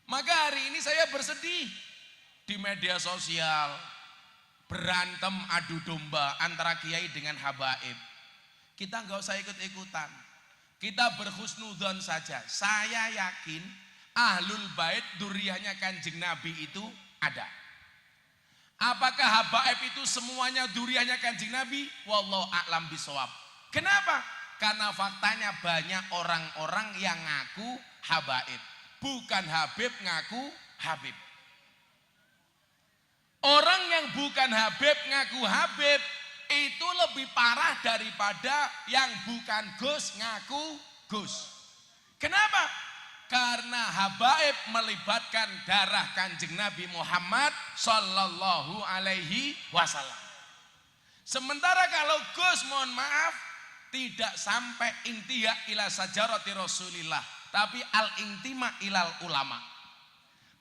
Maka hari ini saya bersedih di media sosial, berantem adu domba antara kiai dengan habaib. Kita nggak usah ikut-ikutan. Kita berhusnudzon saja. Saya yakin ahlul bait duriyahnya Kanjeng Nabi itu ada. Apakah habaib itu semuanya duriyahnya Kanjeng Nabi? Wallahu a'lam bishawab. Kenapa? Karena faktanya banyak orang-orang yang ngaku habaib, bukan Habib ngaku Habib. Orang yang bukan Habib ngaku Habib itu lebih parah daripada yang bukan Gus ngaku Gus. Kenapa? Karena habaib melibatkan darah Kanjeng Nabi Muhammad Sallallahu Alaihi Wasallam. Sementara kalau Gus, mohon maaf, tidak sampai intiha ila sajarati Rasulillah, tapi al-intima ilal ulama.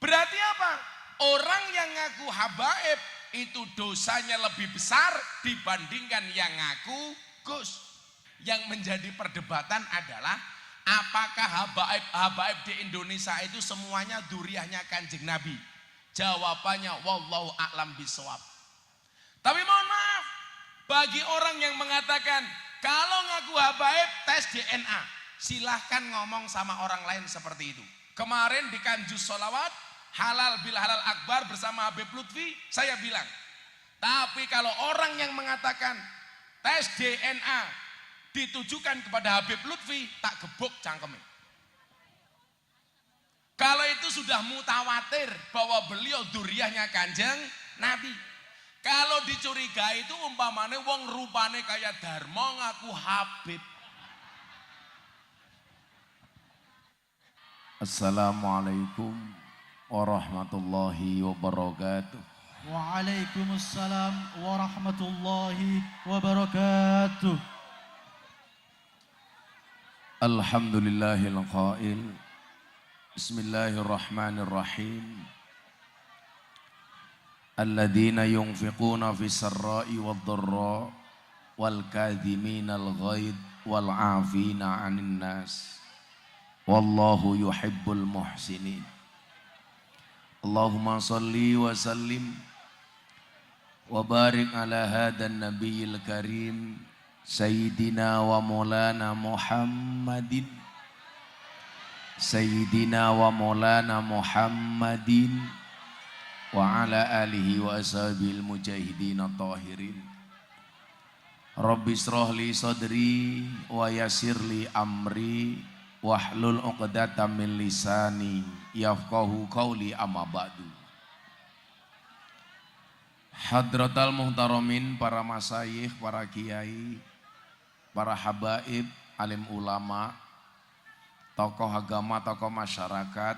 Berarti apa? Orang yang ngaku habaib itu dosanya lebih besar dibandingkan yang ngaku Gus. Yang menjadi perdebatan adalah apakah habaib di Indonesia itu semuanya duriyahnya Kanjeng Nabi? Jawabannya wallahu a'lam bishawab. Tapi mohon maaf, bagi orang yang mengatakan kalau ngaku habaib tes DNA, silahkan ngomong sama orang lain seperti itu. Kemarin di Kanjus Sholawat halal bil halal akbar bersama Habib Lutfi, saya bilang, tapi kalau orang yang mengatakan tes DNA ditujukan kepada Habib Lutfi, tak gebuk cangkeme. Kalau itu sudah mutawatir bahwa beliau duriyahnya Kanjeng Nabi. Kalau dicurigai itu umpamane wong rupane kayak Darmo ngaku Habib. Assalamualaikum warahmatullahi wabarakatuh. Waalaikumsalam warahmatullahi wabarakatuh. Alhamdulillahil qail. Bismillahirrahmanirrahim. Alladzina yunfiquna fis sarra'i wad dharra wal kadhiminal ghaidh wal 'afina 'anil nas. Wallahu yuhibbul muhsinin. Allahumma salli wa sallim wa barik ala hadan nabiyil karim Sayyidina wa maulana Muhammadin Sayyidina wa maulana Muhammadin wa ala alihi wa ashabil mujahidin tahirin. Rabbi israh li sadri wa yassir li amri wahlul 'uqdatam min lisani yafqahu qawli amma ba'du. Hadratal muhtaramin, para masyayikh, para kiai, para habaib, alim ulama, tokoh agama, tokoh masyarakat,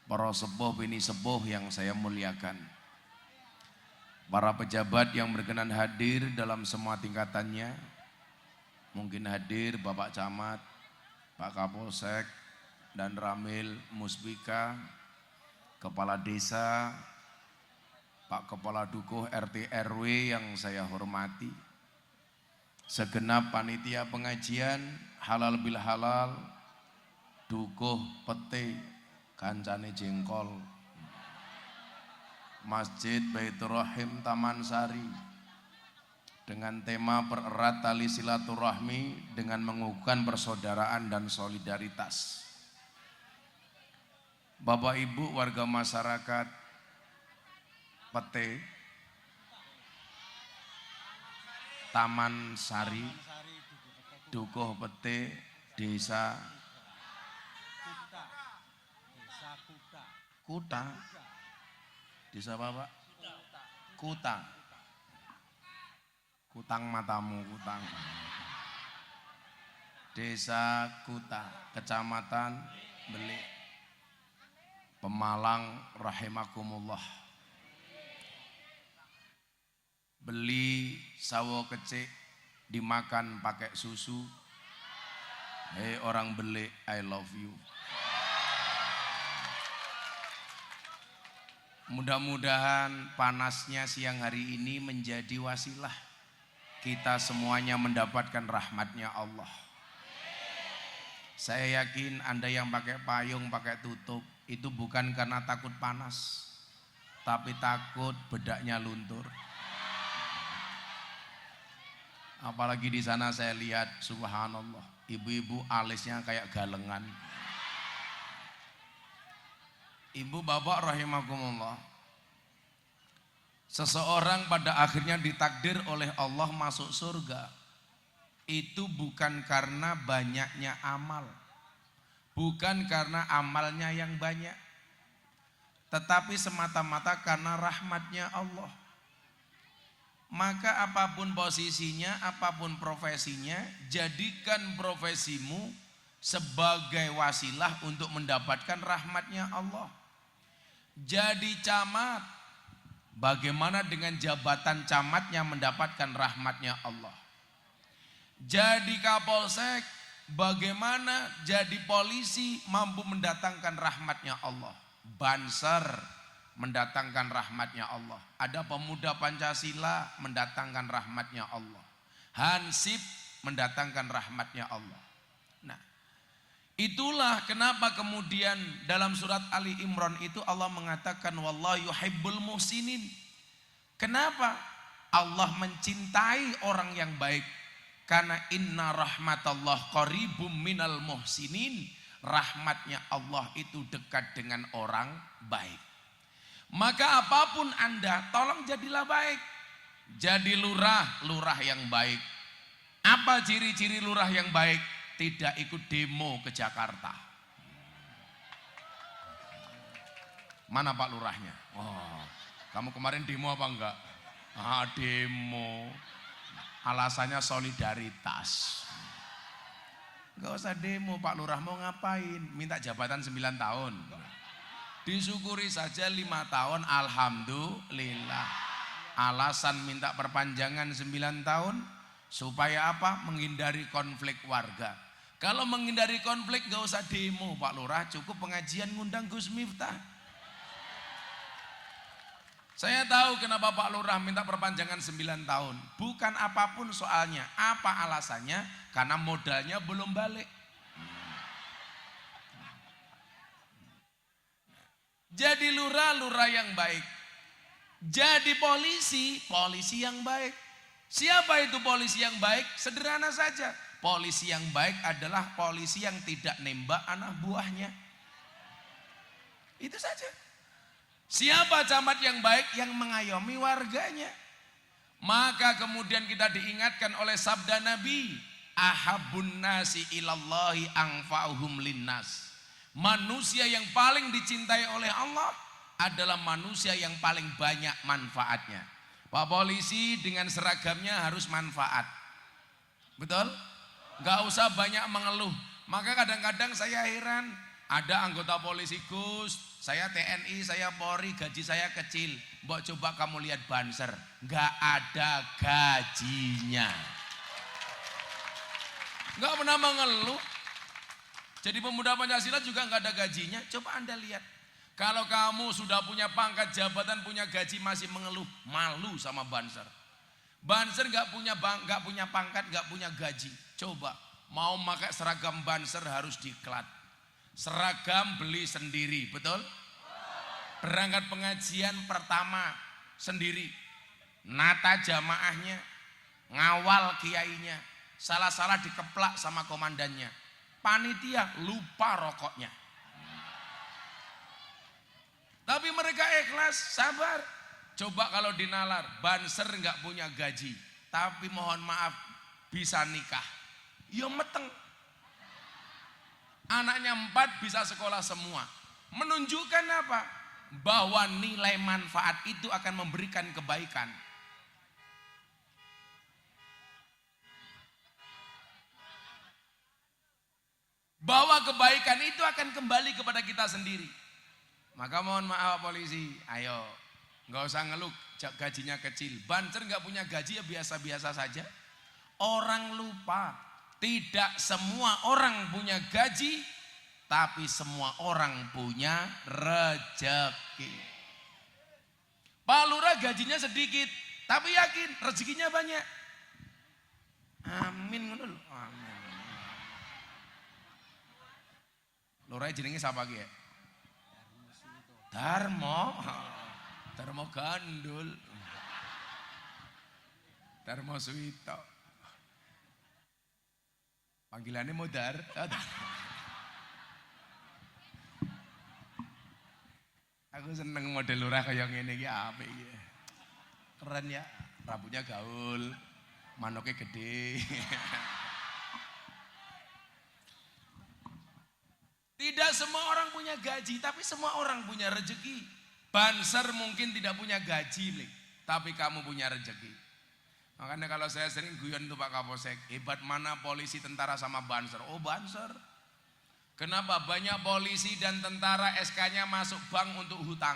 para sepuh bini sepuh yang saya muliakan, para pejabat yang berkenan hadir dalam semua tingkatannya, mungkin hadir Bapak Camat, Pak Kapolsek, dan Ramil Musbika, Kepala Desa, Pak Kepala Dukuh RT RW yang saya hormati, segenap panitia pengajian halal bil halal, Dukuh Pete, Kancane Jengkol, Masjid Baitur Rahim Taman Sari, dengan tema pererat tali silaturahmi dengan mengukuhkan persaudaraan dan solidaritas. Bapak Ibu warga masyarakat Pete, Taman Sari, Dukuh Pete, Desa Kuta. Desa apa Pak? Kuta. Kutang matamu, kutang. Desa Kuta, Kecamatan Belik, Pemalang, rahimakumullah. Beli sawo kecik dimakan pakai susu. Hei orang Belik, I love you. Mudah-mudahan panasnya siang hari ini menjadi wasilah kita semuanya mendapatkan rahmatnya Allah. Saya yakin Anda yang pakai payung, pakai tutup, itu bukan karena takut panas, tapi takut bedaknya luntur. Apalagi di sana saya lihat, subhanallah, ibu-ibu alisnya kayak galengan. Ibu bapak rahimakumullah, seseorang pada akhirnya ditakdir oleh Allah masuk surga, itu bukan karena banyaknya amal, bukan karena amalnya yang banyak, tetapi semata-mata karena rahmatnya Allah. Maka apapun posisinya, apapun profesinya, jadikan profesimu sebagai wasilah untuk mendapatkan rahmatnya Allah. Jadi camat, bagaimana dengan jabatan camatnya mendapatkan rahmatnya Allah? Jadi kapolsek, bagaimana jadi polisi mampu mendatangkan rahmatnya Allah? Banser mendatangkan rahmatnya Allah. Ada pemuda Pancasila mendatangkan rahmatnya Allah. Hansip mendatangkan rahmatnya Allah. Nah, itulah kenapa kemudian dalam surat Ali Imran itu Allah mengatakan wallahu yuhibbul muhsinin. Kenapa? Allah mencintai orang yang baik. Karena inna rahmatallah qaribum minal muhsinin. Rahmatnya Allah itu dekat dengan orang baik. Maka apapun Anda, tolong jadilah baik. Jadi lurah yang baik. Apa ciri-ciri lurah yang baik? Tidak ikut demo ke Jakarta. Mana Pak Lurahnya? Oh, kamu kemarin demo apa enggak? Demo. Alasannya solidaritas. Enggak usah demo, Pak Lurah mau ngapain? Minta jabatan 9 tahun. Disyukuri saja 5 tahun, alhamdulillah. Alasan minta perpanjangan 9 tahun supaya apa? Menghindari konflik warga. Kalau menghindari konflik gak usah demo Pak Lurah, cukup pengajian ngundang Gus Miftah. Saya tahu kenapa Pak Lurah minta perpanjangan 9 tahun. Bukan apapun soalnya, apa alasannya? Karena modalnya belum balik. Jadi lurah yang baik. Jadi polisi yang baik. Siapa itu polisi yang baik? Sederhana saja. Polisi yang baik adalah polisi yang tidak nembak anak buahnya. Itu saja. Siapa camat yang baik? Yang mengayomi warganya. Maka kemudian kita diingatkan oleh sabda Nabi, ahabun nasi ilallahi anfa'uhum linnas. Manusia yang paling dicintai oleh Allah adalah manusia yang paling banyak manfaatnya. Pak polisi dengan seragamnya harus manfaat. Betul? Gak usah banyak mengeluh. Maka kadang-kadang saya heran, ada anggota polisi, Gus, saya TNI, saya Polri, gaji saya kecil. Mbok coba kamu lihat Banser, gak ada gajinya. Gak pernah mengeluh. Jadi pemuda Pancasila juga nggak ada gajinya. Coba Anda lihat. Kalau kamu sudah punya pangkat jabatan, punya gaji masih mengeluh, malu sama Banser. Banser nggak punya pangkat, nggak punya gaji. Coba mau pakai seragam Banser harus diklat. Seragam beli sendiri, betul? Berangkat pengajian pertama sendiri. Nata jamaahnya, ngawal kiainya. Salah-salah dikeplak sama komandannya. Panitia lupa rokoknya. Tapi mereka ikhlas, sabar. Coba kalau dinalar, Banser nggak punya gaji, tapi mohon maaf bisa nikah. Ya meteng. Anaknya 4 bisa sekolah semua. Menunjukkan apa? Bahwa nilai manfaat itu akan memberikan kebaikan. Bahwa kebaikan itu akan kembali kepada kita sendiri. Maka mohon maaf polisi, ayo nggak usah ngeluh gajinya kecil. Banser nggak punya gaji ya biasa-biasa saja. Orang lupa, tidak semua orang punya gaji, tapi semua orang punya rezeki. Pak Lurah gajinya sedikit, tapi yakin rezekinya banyak. Amin. Lurah jenenge siapa lagi ya? Darmo. Darmo Gandul. Darmo Suwito. Panggilannya Modar. Aku seneng model lurah kayak ngene iki apik iki. Keren ya, rambutnya gaul, manuknya gede. Tidak semua orang punya gaji, tapi semua orang punya rezeki. Banser mungkin tidak punya gaji, tapi kamu punya rezeki. Makanya kalau saya sering guyon itu Pak Kapolsek, hebat mana polisi, tentara sama banser. Oh banser. Kenapa banyak polisi dan tentara SK-nya masuk bank untuk hutang.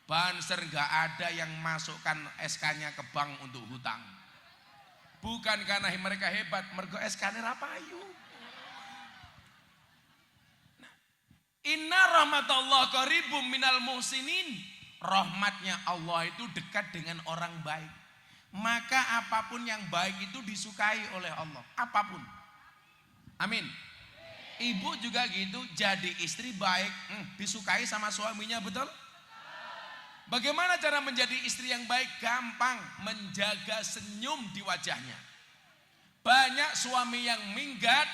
Banser gak ada yang masukkan SK-nya ke bank untuk hutang. Bukan karena mereka hebat, mergo SK-nya rapayu. Inna rahmatullah qaribum minal muhsinin. Rahmatnya Allah itu dekat dengan orang baik. Maka apapun yang baik itu disukai oleh Allah. Apapun. Amin. Ibu juga gitu, jadi istri baik, disukai sama suaminya, betul? Bagaimana cara menjadi istri yang baik? Gampang, menjaga senyum di wajahnya. Banyak suami yang minggat.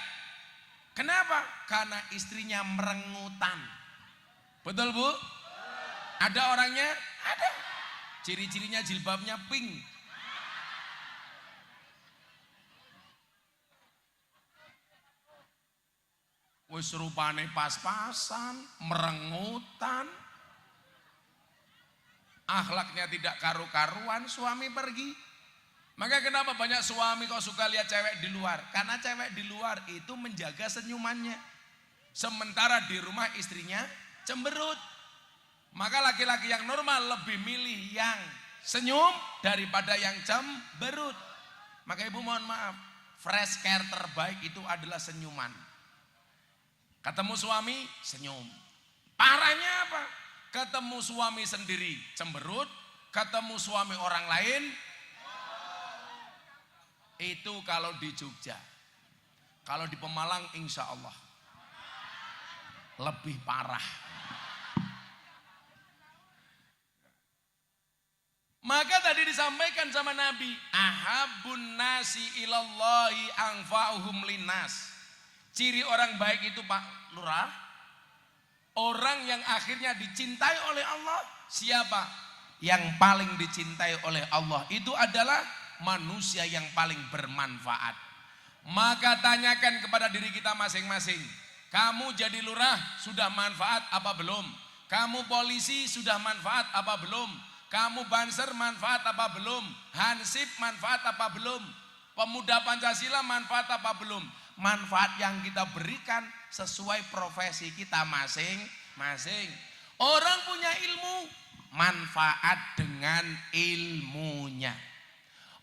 Kenapa? Karena istrinya merengutan. Betul Bu? Ada orangnya? Ada. Ciri-cirinya jilbabnya pink. Wis rupane pas-pasan, merengutan. Akhlaknya tidak karu-karuan, suami pergi. Maka kenapa banyak suami kok suka lihat cewek di luar? Karena cewek di luar itu menjaga senyumannya. Sementara di rumah istrinya cemberut. Maka laki-laki yang normal lebih milih yang senyum daripada yang cemberut. Maka ibu mohon maaf, fresh care terbaik itu adalah senyuman. Ketemu suami, senyum. Parahnya apa? Ketemu suami sendiri, cemberut. Ketemu suami orang lain, itu kalau di Jogja. Kalau di Pemalang insya Allah lebih parah. Maka tadi disampaikan sama Nabi, ahabun nasi ilallahi anfa'uhum linnas. Ciri orang baik itu Pak Lurah, orang yang akhirnya dicintai oleh Allah. Siapa? Yang paling dicintai oleh Allah itu adalah manusia yang paling bermanfaat. Maka tanyakan kepada diri kita masing-masing, kamu jadi lurah sudah manfaat apa belum? Kamu polisi sudah manfaat apa belum? Kamu banser manfaat apa belum? Hansip manfaat apa belum? Pemuda Pancasila manfaat apa belum? Manfaat yang kita berikan sesuai profesi kita masing-masing. Orang punya ilmu, manfaat dengan ilmunya.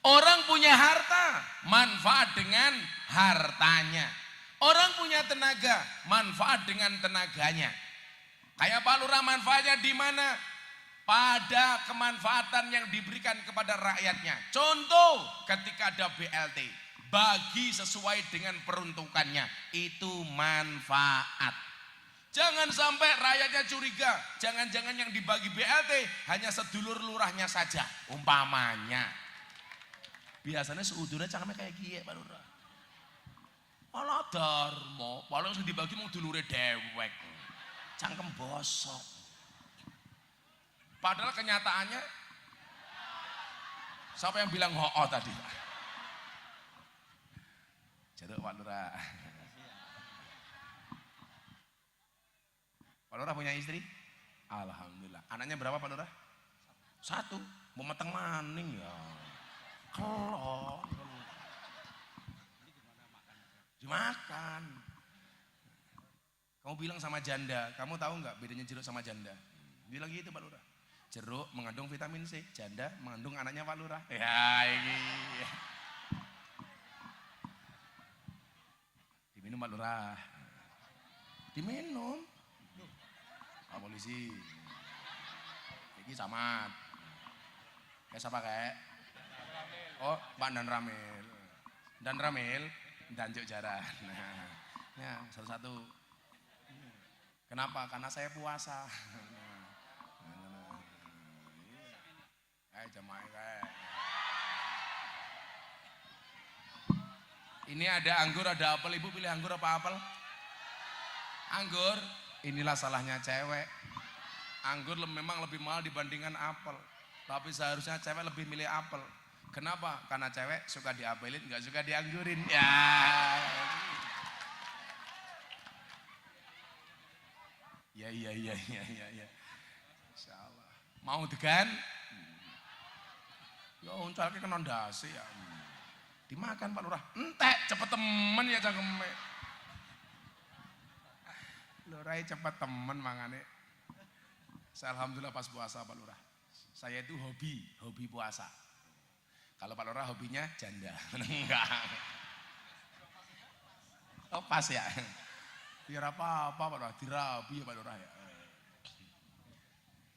Orang punya harta, manfaat dengan hartanya. Orang punya tenaga, manfaat dengan tenaganya. Kayak Pak Lurah manfaatnya di mana? Pada kemanfaatan yang diberikan kepada rakyatnya. Contoh ketika ada BLT, bagi sesuai dengan peruntukannya, itu manfaat. Jangan sampai rakyatnya curiga, jangan-jangan yang dibagi BLT hanya sedulur lurahnya saja, umpamanya. Biasanya seudurnya cangkeme kayak gini Pak Lurah. Alah darmo, paling yang dibagi mau dulure dewek, cangkem bosok. Padahal kenyataannya, siapa yang bilang ho tadi? Jatuh Pak Lurah. Pak Lurah punya istri? Alhamdulillah. Anaknya berapa Pak Lurah? 1. Mau meteng maning ya. Kelon. Dimakan. Kamu bilang sama janda, kamu tahu nggak bedanya jeruk sama janda? Bilang gitu Pak Lurah. Jeruk mengandung vitamin C, janda mengandung anaknya Pak Lurah. Ya ini. Diminum Pak Lurah. Diminum. Pak polisi. Ini sama. Kayak siapa kayak? Oh, Pak Dan Ramil. Dan Ramil, Danjuk Jaran. Nah, ya satu-satu. Kenapa? Karena saya puasa. jamaah kae. Ini ada anggur, ada apel. Ibu pilih anggur apa apel? Anggur. Inilah salahnya cewek. Anggur memang lebih mahal dibandingkan apel. Tapi seharusnya cewek lebih milih apel. Kenapa? Karena cewek suka diapelin, nggak suka dianggurin. Ya. Ya. Insya Allah. Mau degan? Ya uncalke kena ndase ya. Dimakan Pak Lurah. Entek cepet temen ya cangkeme. Lurah cepet temen mangane. Saya alhamdulillah pas puasa Pak Lurah. Saya itu hobi puasa. Kalau Pak Lurah hobinya janda. Enggak. Oh pas ya. Biar apa Pak Lurah, dirabi ya Pak Lurah ya.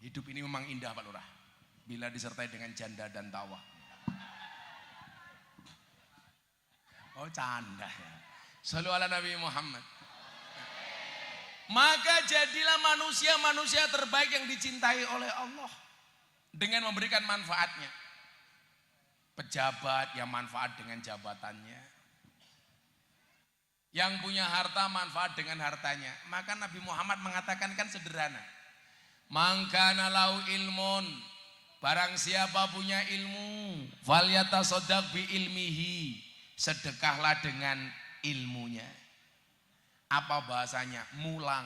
Hidup ini memang indah Pak Lurah. Bila disertai dengan janda dan tawa. Oh canda ya. Shallu ala Nabi Muhammad. Maka jadilah manusia terbaik yang dicintai oleh Allah. Dengan memberikan manfaatnya. Pejabat yang manfaat dengan jabatannya. Yang punya harta manfaat dengan hartanya. Maka Nabi Muhammad mengatakan kan sederhana. Mangkana lau ilmun. Barang siapa punya ilmu. Falyatasaddaq bi ilmihi. Sedekahlah dengan ilmunya. Apa bahasanya? Mulang.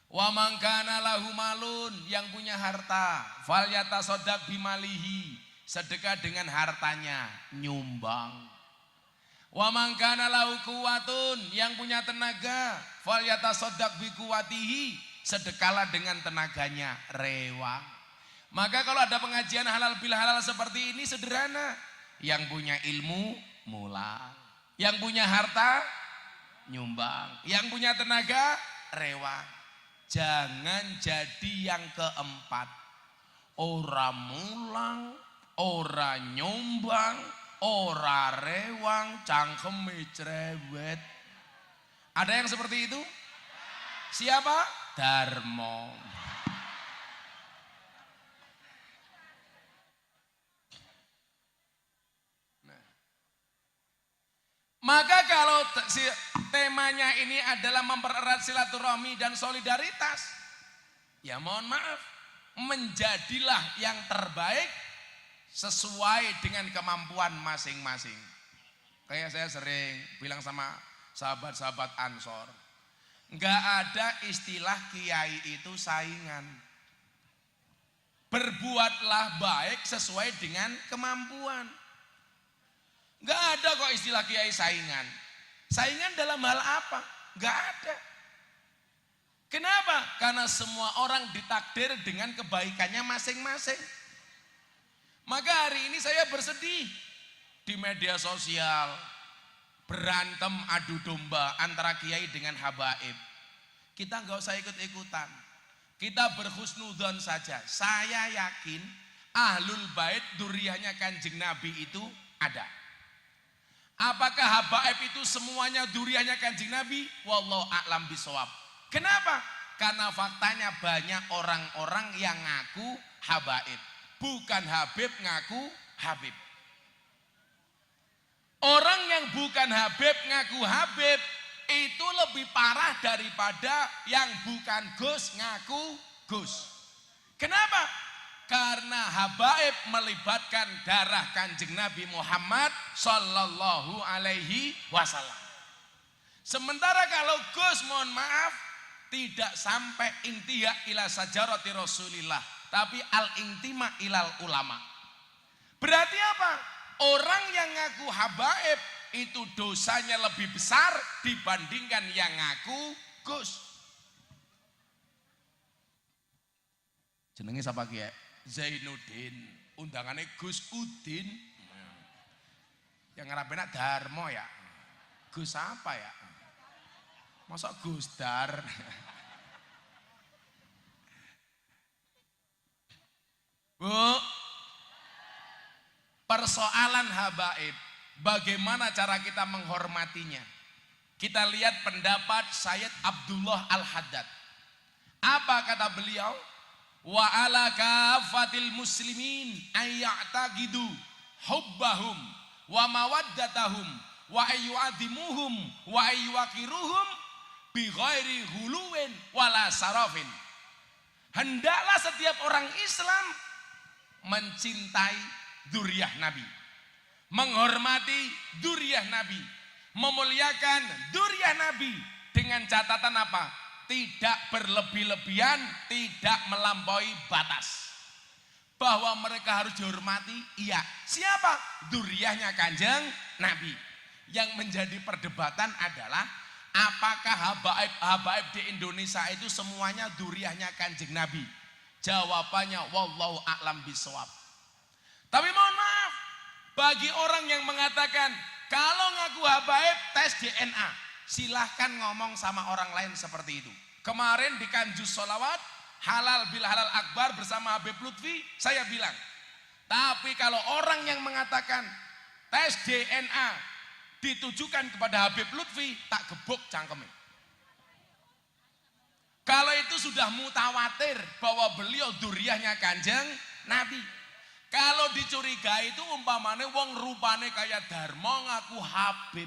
Wa mangkana lahu malun, yang punya harta, falyatasaddaq bimalihi, sedekah dengan hartanya, nyumbang. Wa mangkana lahu quwwatun, yang punya tenaga, falyatasaddaq biquwwatihi, sedekahlah dengan tenaganya, rewang. Maka kalau ada pengajian halal bil halal seperti ini sederhana. Yang punya ilmu mulang, yang punya harta nyumbang, yang punya tenaga rewang. Jangan jadi yang keempat, ora mulang, ora nyumbang, ora rewang, cangkeme cerewet. Ada yang seperti itu? Siapa? Darmo. Maka kalau temanya ini adalah mempererat silaturahmi dan solidaritas, ya mohon maaf, menjadilah yang terbaik sesuai dengan kemampuan masing-masing. Kayak saya sering bilang sama sahabat-sahabat Ansor, enggak ada istilah kiai itu saingan. Berbuatlah baik sesuai dengan kemampuan. Enggak ada kok istilah kiai saingan. Saingan dalam hal apa? Enggak ada. Kenapa? Karena semua orang ditakdir dengan kebaikannya masing-masing. Maka hari ini saya bersedih di media sosial. Berantem adu domba antara kiai dengan habaib. Kita enggak usah ikut-ikutan. Kita berhusnudzon saja. Saya yakin ahlul bait duriyahnya Kanjeng Nabi itu ada. Apakah habaib itu semuanya duriyahnya Kanjeng Nabi? Wallahu a'lam bishawab. Kenapa? Karena faktanya banyak orang-orang yang ngaku habaib. Bukan Habib ngaku Habib. Orang yang bukan Habib ngaku Habib itu lebih parah daripada yang bukan Gus ngaku Gus. Kenapa? Karena habaib melibatkan darah Kanjeng Nabi Muhammad sallallahu alaihi wasallam. Sementara kalau Gus mohon maaf tidak sampai intiha ila sajarati Rasulillah, tapi al-intima ilal ulama. Berarti apa? Orang yang ngaku habaib itu dosanya lebih besar dibandingkan yang ngaku Gus. Jenenge siapa kiai? Zainuddin, undangannya Gus Udin. Yang ngarapena Darmo ya. Gus apa ya? Masa Gus Dar? Bu, persoalan habaib, bagaimana cara kita menghormatinya? Kita lihat pendapat Sayyid Abdullah Al-Haddad. Apa kata beliau? wa ala kafatil muslimin ayya'taqidu hubbahum wa mawaddatahum wa ayyu'adimuhum wa ayyuwakiruhum bi ghairi huluwin wala sarafin. Hendaklah setiap orang Islam mencintai dzurriyyah Nabi, menghormati dzurriyyah Nabi, memuliakan dzurriyyah Nabi dengan catatan apa? Tidak berlebih-lebihan, tidak melampaui batas. Bahwa mereka harus dihormati, iya. Siapa? Dzurriyyahnya Kanjeng Nabi. Yang menjadi perdebatan adalah apakah habaib di Indonesia itu semuanya dzurriyyahnya Kanjeng Nabi? Jawabannya wallahu a'lam bishawab. Tapi mohon maaf, bagi orang yang mengatakan kalau ngaku habaib tes DNA, silahkan ngomong sama orang lain seperti itu. Kemarin di Kanjus Sholawat halal bil halal akbar bersama Habib Lutfi, saya bilang, tapi kalau orang yang mengatakan tes DNA ditujukan kepada Habib Lutfi, tak gebuk cangkeme. Kalau itu sudah mutawatir bahwa beliau dzurriyyahnya Kanjeng Nabi. Kalau dicurigai itu umpamane wong rupane kayak Darmo ngaku Habib.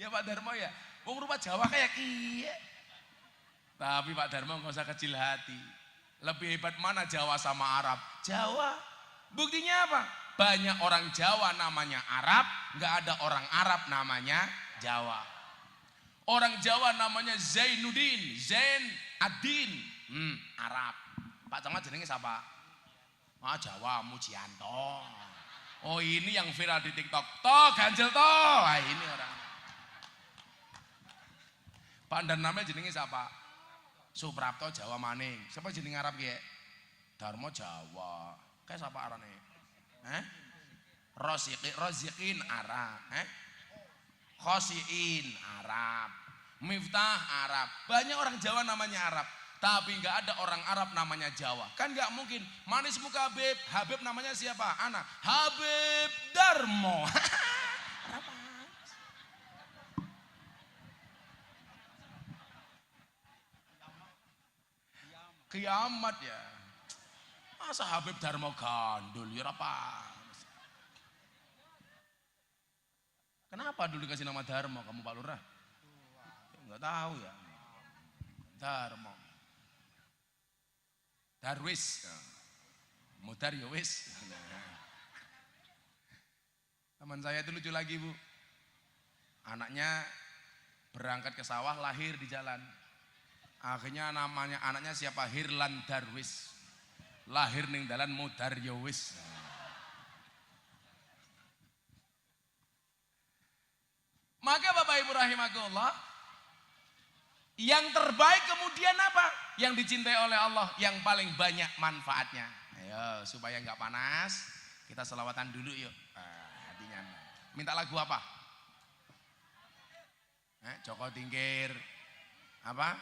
Ya Pak Darmo ya, wong rupa Jawa kayak kiye. Tapi Pak Darmo nggak usah kecil hati. Lebih hebat mana Jawa sama Arab? Jawa. Buktinya apa? Banyak orang Jawa namanya Arab, nggak ada orang Arab namanya Jawa. Orang Jawa namanya Zainuddin, Zain Adin, Arab. Pak Camat jenenge siapa? Ah Jawa, Mujianto. Oh ini yang viral di TikTok. Toh ganjel toh. Ah, ini orang. Pak dan namanya jenenge siapa? Suprapto Jawa maning. Siapa jeneng Arab ki? Darmo Jawa. Kayak siapa arane? Rozikin Arab. Khosiin Arab. Miftah Arab. Banyak orang Jawa namanya Arab. Tapi nggak ada orang Arab namanya Jawa. Kan nggak mungkin. Manis muka Habib. Habib namanya siapa? Ana. Habib Darmo. Kiamat ya. Masa Habib Darmo gandul ya apa? Kenapa dulu dikasih nama Darmo kamu Pak Lurah? Enggak tahu ya. Darmo. Darwis. Mudar ya wis. Teman saya itu lucu lagi Bu. Anaknya berangkat ke sawah, lahir di jalan. Akhirnya namanya anaknya siapa? Hirlan Darwis. Lahir ning dalan Mudar ya wis. Maka Bapak Ibu rahimakumullah, yang terbaik kemudian apa? Yang dicintai oleh Allah, yang paling banyak manfaatnya. Ayo supaya nggak panas, kita selawatan dulu yuk. Hatinya. Minta lagu apa? Joko Tingkir. Apa?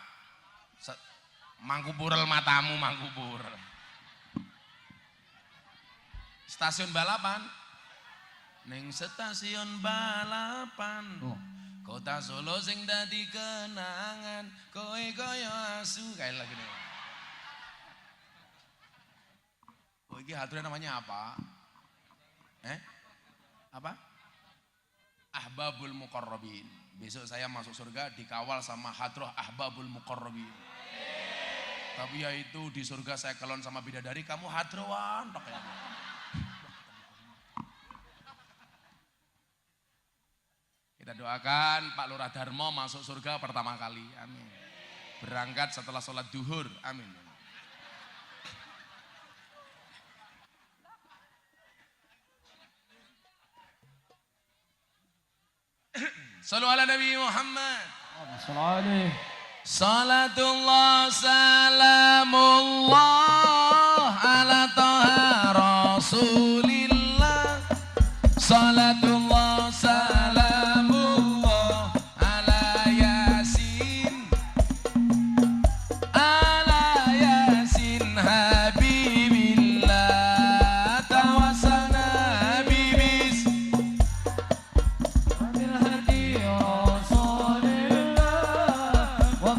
Mangkupurel matamu mangkupurel. Stasiun balapan. Ning stasiun balapan. Kota Solo sing dadi kenangan, kowe kaya asu kayak lagi nih. Oh ini hadroh namanya apa? Apa? Ahbabul Muqarrabin. Besok saya masuk surga dikawal sama hadroh Ahbabul Muqarrabin. Tapi ya itu di surga saya kelon sama bidadari, kamu hadroan tok ya. Kita doakan Pak Lurah Darmo masuk surga pertama kali. Amin. Berangkat setelah sholat duhur. Amin. Sallu ala Nabi Muhammad. Salatullah salamullah ala taha rasulillah. Salatullah salamullah ala yasin. Ala yasin habibillah. Tawasana bibis bil hadi rasulillah. Wa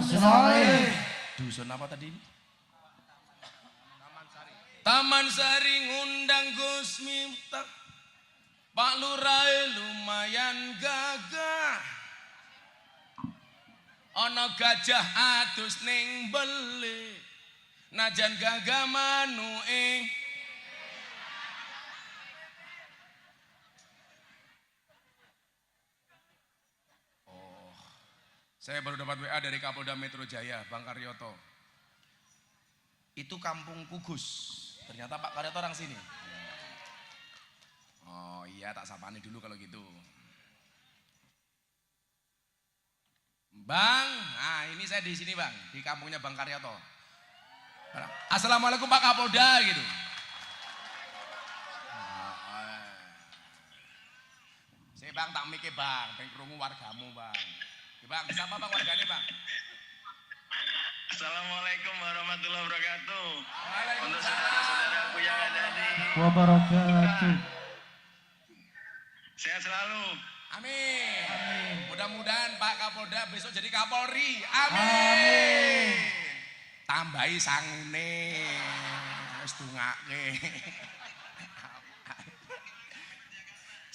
Senai. Dusun apa tadi? Taman Sari ngundang Gus Miftah. Pak Lurah lumayan gagah. Ana gajah adus ning beli. Najan gagah manuing. Saya baru dapat WA dari Kapolda Metro Jaya, Bang Karyoto. Itu kampung Kugus. Ternyata Pak Karyoto orang sini. Oh iya, tak sapani dulu kalau gitu. Bang, nah ini saya di sini Bang, di kampungnya Bang Karyoto. Assalamualaikum Pak Kapolda gitu. Saya Bang tak mikir Bang, pengen krungu wargamu Bang. Bang, siapa Bang warganya Bang? Assalamualaikum warahmatullahi wabarakatuh. Waalaikumsalam. Untuk saudara-saudaraku yang ada di Wabarakatuh. sehat selalu. Amin. Mudah-mudahan Pak Kapolda besok jadi Kapolri. Amin. Tambahi sangune. Wis dungake.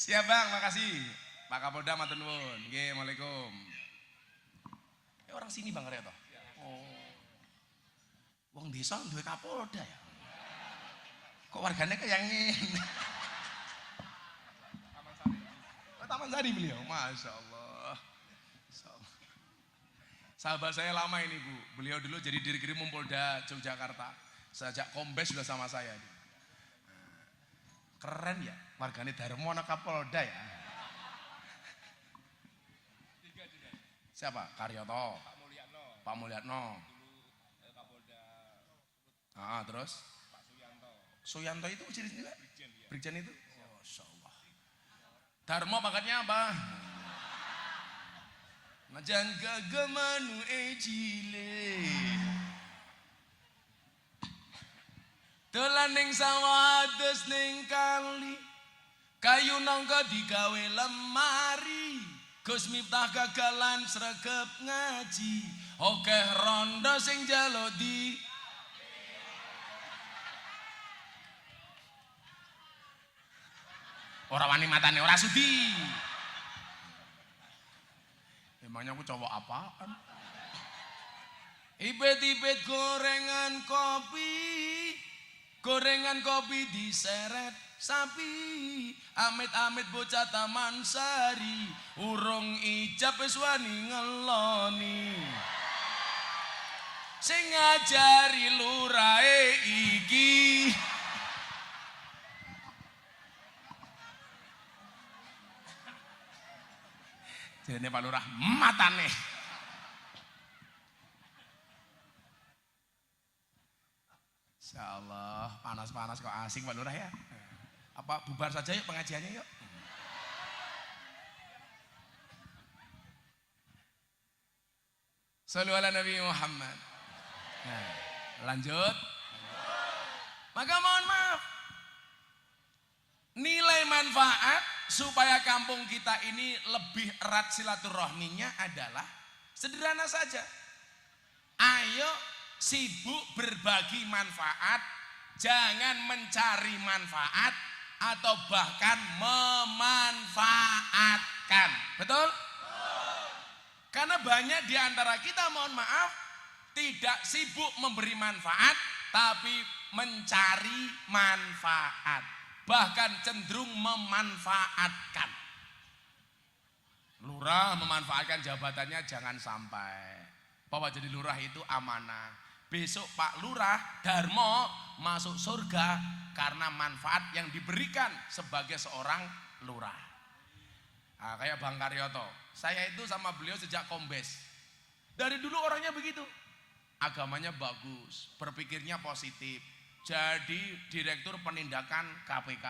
Siap Bang, makasih. Pak Kapolda matur nuwun. Nggih, Assalamualaikum. Orang sini Bang Karyoto. Oh. Wong desa duwe Kapolda ya. Kok warganya kayak ngene? Taman Sari beliau, Masya Allah. Sahabat saya lama ini Bu, beliau dulu jadi Dirkrim Polda Yogyakarta. Sejak Kombes sudah sama saya. Keren ya, warganya Darmo anak Kapolda ya. Siapa? Karyoto, Pak Mulyatno. Terus? Pak Suyanto itu ciri juga? Brigjen itu? Masya Allah. Darmo pangkatnya apa? Najan gagah manu ejile. Dolan ning sawah adus ning kali. Kayu nangka digawe lemari. Gus Miftah gagalan sregep ngaji. Okeh rondo sing njaluk di ora wani matane ora sudi. Emangnya aku cowok apaan? Ibet-ibet gorengan kopi diseret sapi. Amit-amit bocah Taman Sari, urung ijab wis wani ngeloni. Sing ngajari lurahe iki. Jadi Pak Lurah matane. Insyaallah panas-panas kok asing Pak Lurah ya. Apa bubar saja yuk pengajiannya yuk. Shallu ala Nabi Muhammad. Nah, lanjut. Maka mohon maaf. Nilai manfaat supaya kampung kita ini lebih erat silaturahminya adalah sederhana saja. Ayo sibuk berbagi manfaat, jangan mencari manfaat atau bahkan memanfaatkan. Betul? Karena banyak di antara kita, mohon maaf, tidak sibuk memberi manfaat tapi mencari manfaat. Bahkan cenderung memanfaatkan. Lurah memanfaatkan jabatannya jangan sampai. Bahwa jadi lurah itu amanah. Besok Pak Lurah Darmo masuk surga karena manfaat yang diberikan sebagai seorang lurah. Nah, kayak Bang Karyoto. Saya itu sama beliau sejak Kombes. Dari dulu orangnya begitu. Agamanya bagus, berpikirnya positif. Jadi direktur penindakan KPK.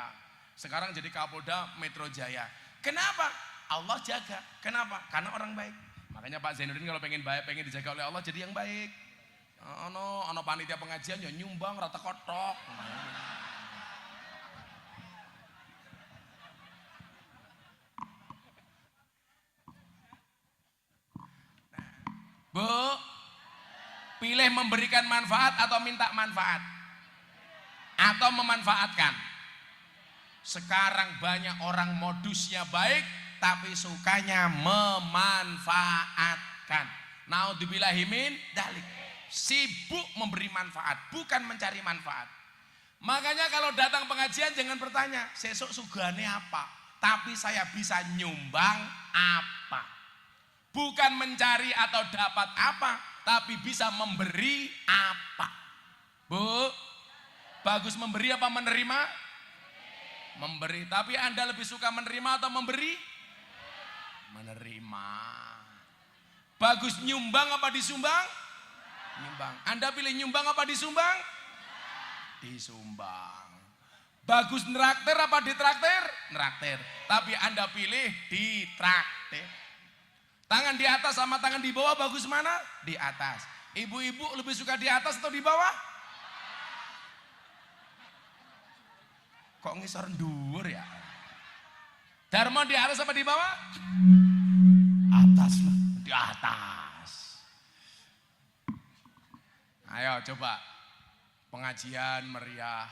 Sekarang jadi Kapolda Metro Jaya. Kenapa? Allah jaga. Kenapa? Karena orang baik. Makanya Pak Zainuddin kalau pengen baik, pengen dijaga oleh Allah jadi yang baik. Ono panitia pengajian ya nyumbang rata kotok. Bu, Pilih memberikan manfaat atau minta manfaat? Atau memanfaatkan? Sekarang banyak orang modusnya baik, tapi sukanya memanfaatkan. Naudzubillahi min dzalik. Sibuk memberi manfaat, bukan mencari manfaat. Makanya kalau datang pengajian jangan bertanya, sesuk sugane apa? Tapi saya bisa nyumbang apa? Bukan mencari atau dapat apa, tapi bisa memberi apa? Bu, bagus memberi apa menerima? Memberi. Tapi Anda lebih suka menerima atau memberi? Menerima. Bagus nyumbang apa disumbang? Nyumbang. Anda pilih nyumbang apa disumbang? Disumbang. Bagus neraktir apa ditraktir? Neraktir. Tapi Anda pilih ditraktir. Tangan di atas sama tangan di bawah bagus mana? Di atas. Ibu-ibu lebih suka di atas atau di bawah? Kok ngisor dhuwur ya? Darmo di atas apa di bawah? Atas lah, di atas. Ayo coba pengajian meriah.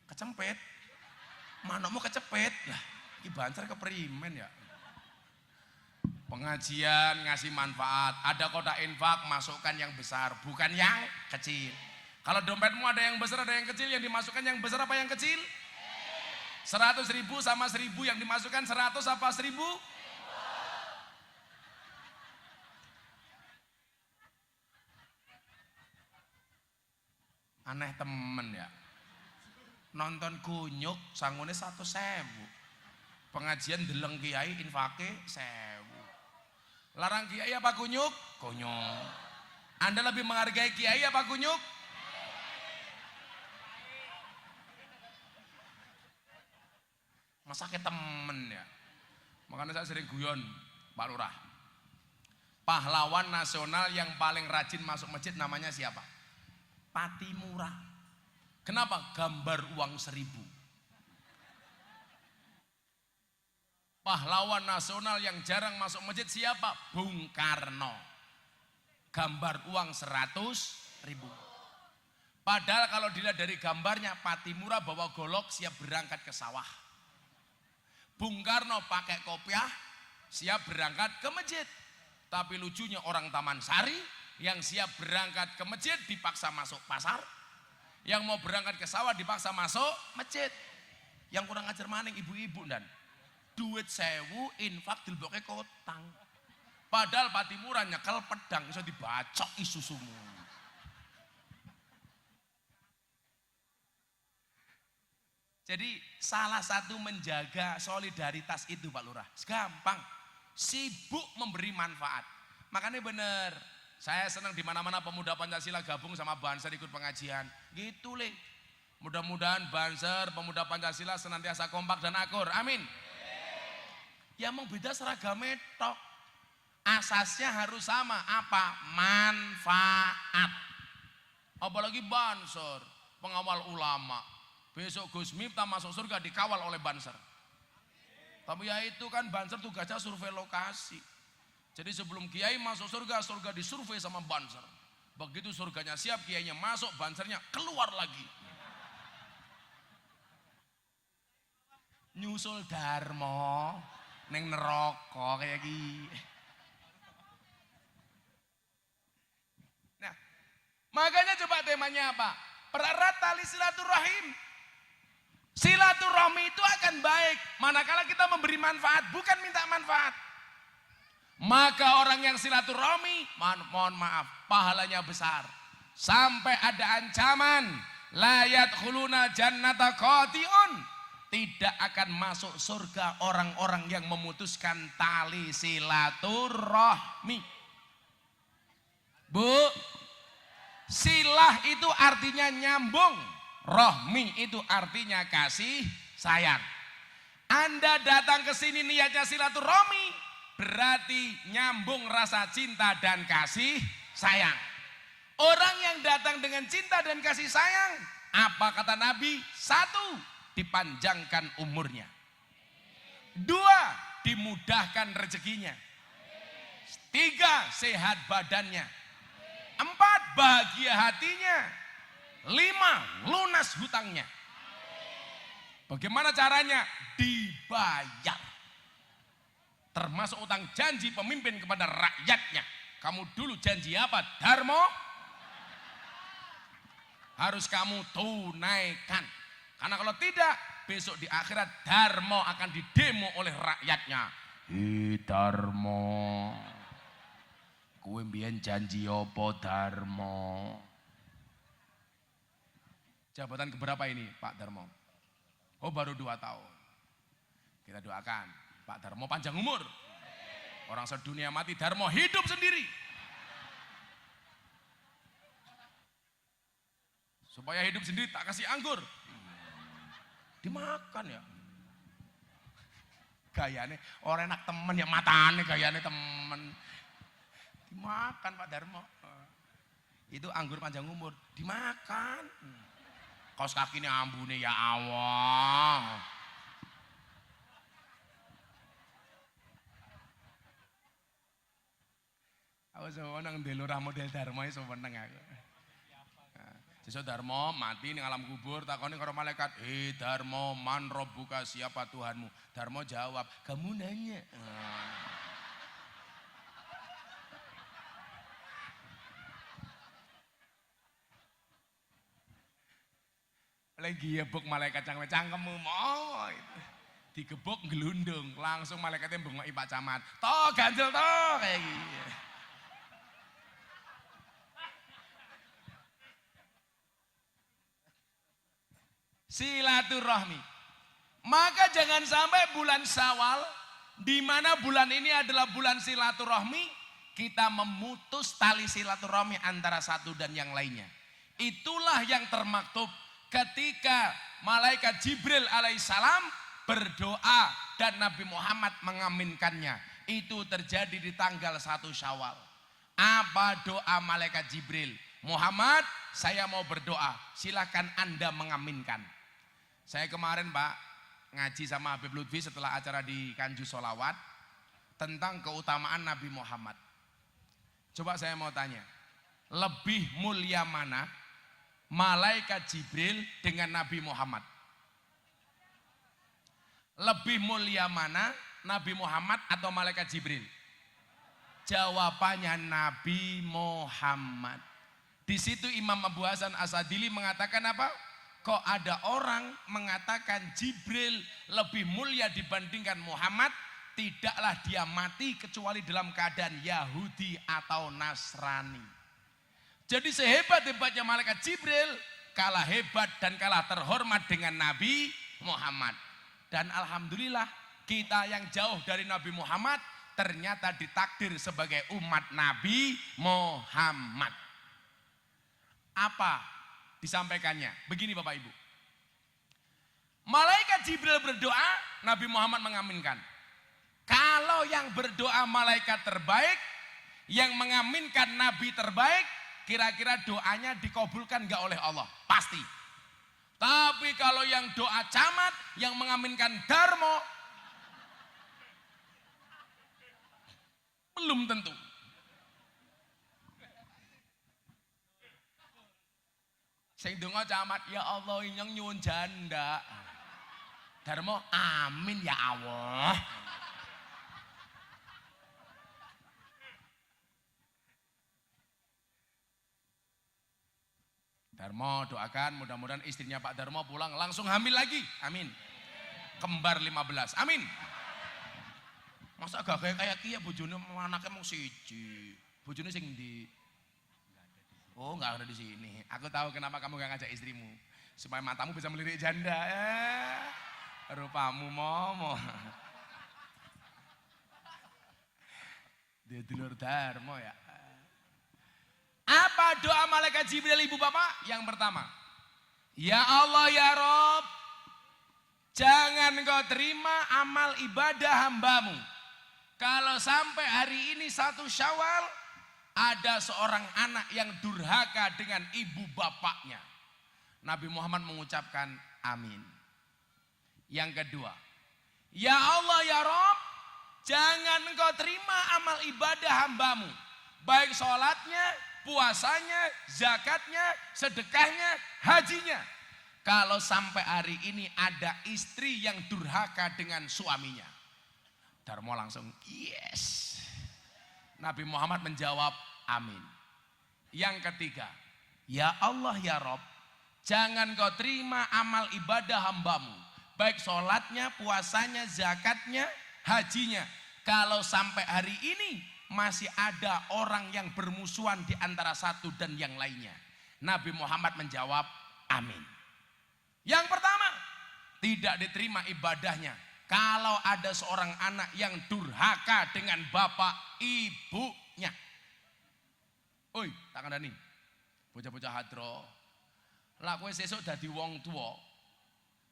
Kecempet. Mana mau kecepet? Lah, ini bancar keperimen ya. Pengajian ngasih manfaat. Ada kotak infak, masukkan yang besar, bukan yang kecil. Kalau dompetmu ada yang besar, ada yang kecil, yang dimasukkan yang besar apa yang kecil? 100.000 sama 1.000 yang dimasukkan 100 apa 1.000? Aneh temen ya. Nonton kunyuk sangune 100.000. Pengajian deleng kiai infake 1.000. Larang kiai apa kunyuk? Kunyuk. Anda lebih menghargai kiai apa kunyuk? Masa ke temen ya. Makanya saya sering guyon Pak Lurah. Pahlawan nasional yang paling rajin masuk masjid namanya siapa? Patimura. Kenapa? Gambar uang 1.000. Pahlawan nasional yang jarang masuk masjid siapa? Bung Karno. Gambar uang 100.000. Padahal kalau dilihat dari gambarnya, Patimura bawa golok siap berangkat ke sawah. Bung Karno pakai kopiah siap berangkat ke masjid. Tapi lucunya orang Taman Sari yang siap berangkat ke masjid dipaksa masuk pasar. Yang mau berangkat ke sawah dipaksa masuk masjid. Yang kurang ajar maning ibu-ibu dan duit 1.000 infak dilboke kotang. Padahal Patimura nyekel pedang bisa dibacok isusumu. Jadi salah satu menjaga solidaritas itu Pak Lurah. Gampang. Sibuk memberi manfaat. Makanya benar. Saya senang di mana-mana pemuda Pancasila gabung sama Banser ikut pengajian. Gitu le. Mudah-mudahan Banser, pemuda Pancasila senantiasa kompak dan akur. Amin. Ya mau beda seragamnya tok. Asasnya harus sama. Apa? Manfaat. Apalagi Banser, pengawal ulama. Besok Gus Miftah masuk surga dikawal oleh Banser. Tapi ya itu kan Banser tugasnya survei lokasi. Jadi sebelum kiai masuk surga, surga disurvei sama Banser. Begitu surganya siap, kiainya masuk, Bansernya keluar lagi. Nyusul Darmo, neng neraka kayak gini. Nah, makanya coba temanya apa? Pererat tali silaturahim. Silaturahmi itu akan baik manakala kita memberi manfaat, bukan minta manfaat. Maka orang yang silaturahmi, mohon maaf, pahalanya besar. Sampai ada ancaman, la yadkhuluna jannata qati'un. Tidak akan masuk surga orang-orang yang memutuskan tali silaturahmi. Bu, silah itu artinya nyambung. Rohmi itu artinya kasih sayang. Anda datang ke sini niatnya silaturahmi, berarti nyambung rasa cinta dan kasih sayang. Orang yang datang dengan cinta dan kasih sayang, apa kata Nabi? 1, dipanjangkan umurnya. 2, dimudahkan rezekinya. 3, sehat badannya. bahagia hatinya. 5, lunas hutangnya. Bagaimana caranya? Dibayar. Termasuk utang janji pemimpin kepada rakyatnya. Kamu dulu janji apa? Darmo. Harus kamu tunaikan. Karena kalau tidak, besok di akhirat Darmo akan didemo oleh rakyatnya. Darmo, kowe mbiyen janji apa Darmo? Jabatan keberapa ini Pak Darmo? Oh baru 2 tahun. Kita doakan Pak Darmo panjang umur. Orang sedunia mati, Darmo hidup sendiri. Supaya hidup sendiri tak kasih anggur. Dimakan ya. Gayane orang enak temen ya, matane gayane temen. Dimakan Pak Darmo. Itu anggur panjang umur, dimakan. Kaos kakinya ambune ya Allah. Aku seneng ndelok model Darmo iso meneng aku. Sesuk Darmo mati ning alam kubur, takoni karo malaikat, Darmo, man robbuka, siapa Tuhanmu? Darmo jawab, kamu nanya. Lagi gebuk malaikat cangkemmu mau. Digebuk gelundung, langsung malaikatnya bengoki Pak Camat. Toh ganjel toh kayak gitu. Silaturahmi. Maka jangan sampai bulan Syawal, di mana bulan ini adalah bulan silaturahmi, kita memutus tali silaturahmi antara satu dan yang lainnya. Itulah yang termaktub ketika malaikat Jibril alaihissalam berdoa dan Nabi Muhammad mengaminkannya. Itu terjadi di tanggal 1 Syawal. Apa doa malaikat Jibril? Muhammad, saya mau berdoa, silakan Anda mengaminkan. Saya kemarin Pak ngaji sama Habib Lutfi setelah acara di Kanju Solawat tentang keutamaan Nabi Muhammad. Coba saya mau tanya, lebih mulia mana malaikat Jibril dengan Nabi Muhammad? Lebih mulia mana Nabi Muhammad atau malaikat Jibril? Jawabannya Nabi Muhammad. Di situ Imam Abu Hasan Asadili mengatakan apa? Kok ada orang mengatakan Jibril lebih mulia dibandingkan Muhammad? Tidaklah dia mati kecuali dalam keadaan Yahudi atau Nasrani. Jadi sehebat-hebatnya malaikat Jibril, kalah hebat dan kalah terhormat dengan Nabi Muhammad. Dan alhamdulillah kita yang jauh dari Nabi Muhammad ternyata ditakdir sebagai umat Nabi Muhammad. Apa disampaikannya? Begini Bapak Ibu. Malaikat Jibril berdoa, Nabi Muhammad mengaminkan. Kalau yang berdoa malaikat terbaik, yang mengaminkan Nabi terbaik, kira-kira doanya dikabulkan gak oleh Allah? Pasti. Tapi kalau yang doa camat, yang mengaminkan Darmo, belum tentu. Sing donga camat, ya Allah inyong nyuwun janda. Darmo, amin ya Allah. Darmo doakan mudah-mudahan istrinya Pak Darmo pulang langsung hamil lagi. Amin. Kembar 15. Amin. Masa gak kayak kia bojone anaknya mau siji. Bojone sing ndi? Oh nggak ada di sini. Aku tahu kenapa kamu gak ngajak istrimu supaya matamu bisa melirik janda. Rupamu momo. Dia dulur Darmo ya. Apa doa malaikat Jibril ibu bapak? Yang pertama, ya Allah ya Rob, jangan kau terima amal ibadah hambamu. Kalau sampai hari ini 1 Syawal ada seorang anak yang durhaka dengan ibu bapaknya. Nabi Muhammad mengucapkan amin. Yang kedua, ya Allah ya Rob, jangan engkau terima amal ibadah hambamu. Baik sholatnya, puasanya, zakatnya, sedekahnya, hajinya. Kalau sampai hari ini ada istri yang durhaka dengan suaminya. Darmo langsung yes. Nabi Muhammad menjawab amin. Yang ketiga, ya Allah ya Rob, jangan kau terima amal ibadah hambamu. Baik sholatnya, puasanya, zakatnya, hajinya. Kalau sampai hari ini masih ada orang yang bermusuhan di antara satu dan yang lainnya. Nabi Muhammad menjawab amin. Yang pertama, tidak diterima ibadahnya kalau ada seorang anak yang durhaka dengan bapak ibunya. Oi, tak kandani. Bocah-bocah hadro. Lah kowe sesuk dadi wong tua,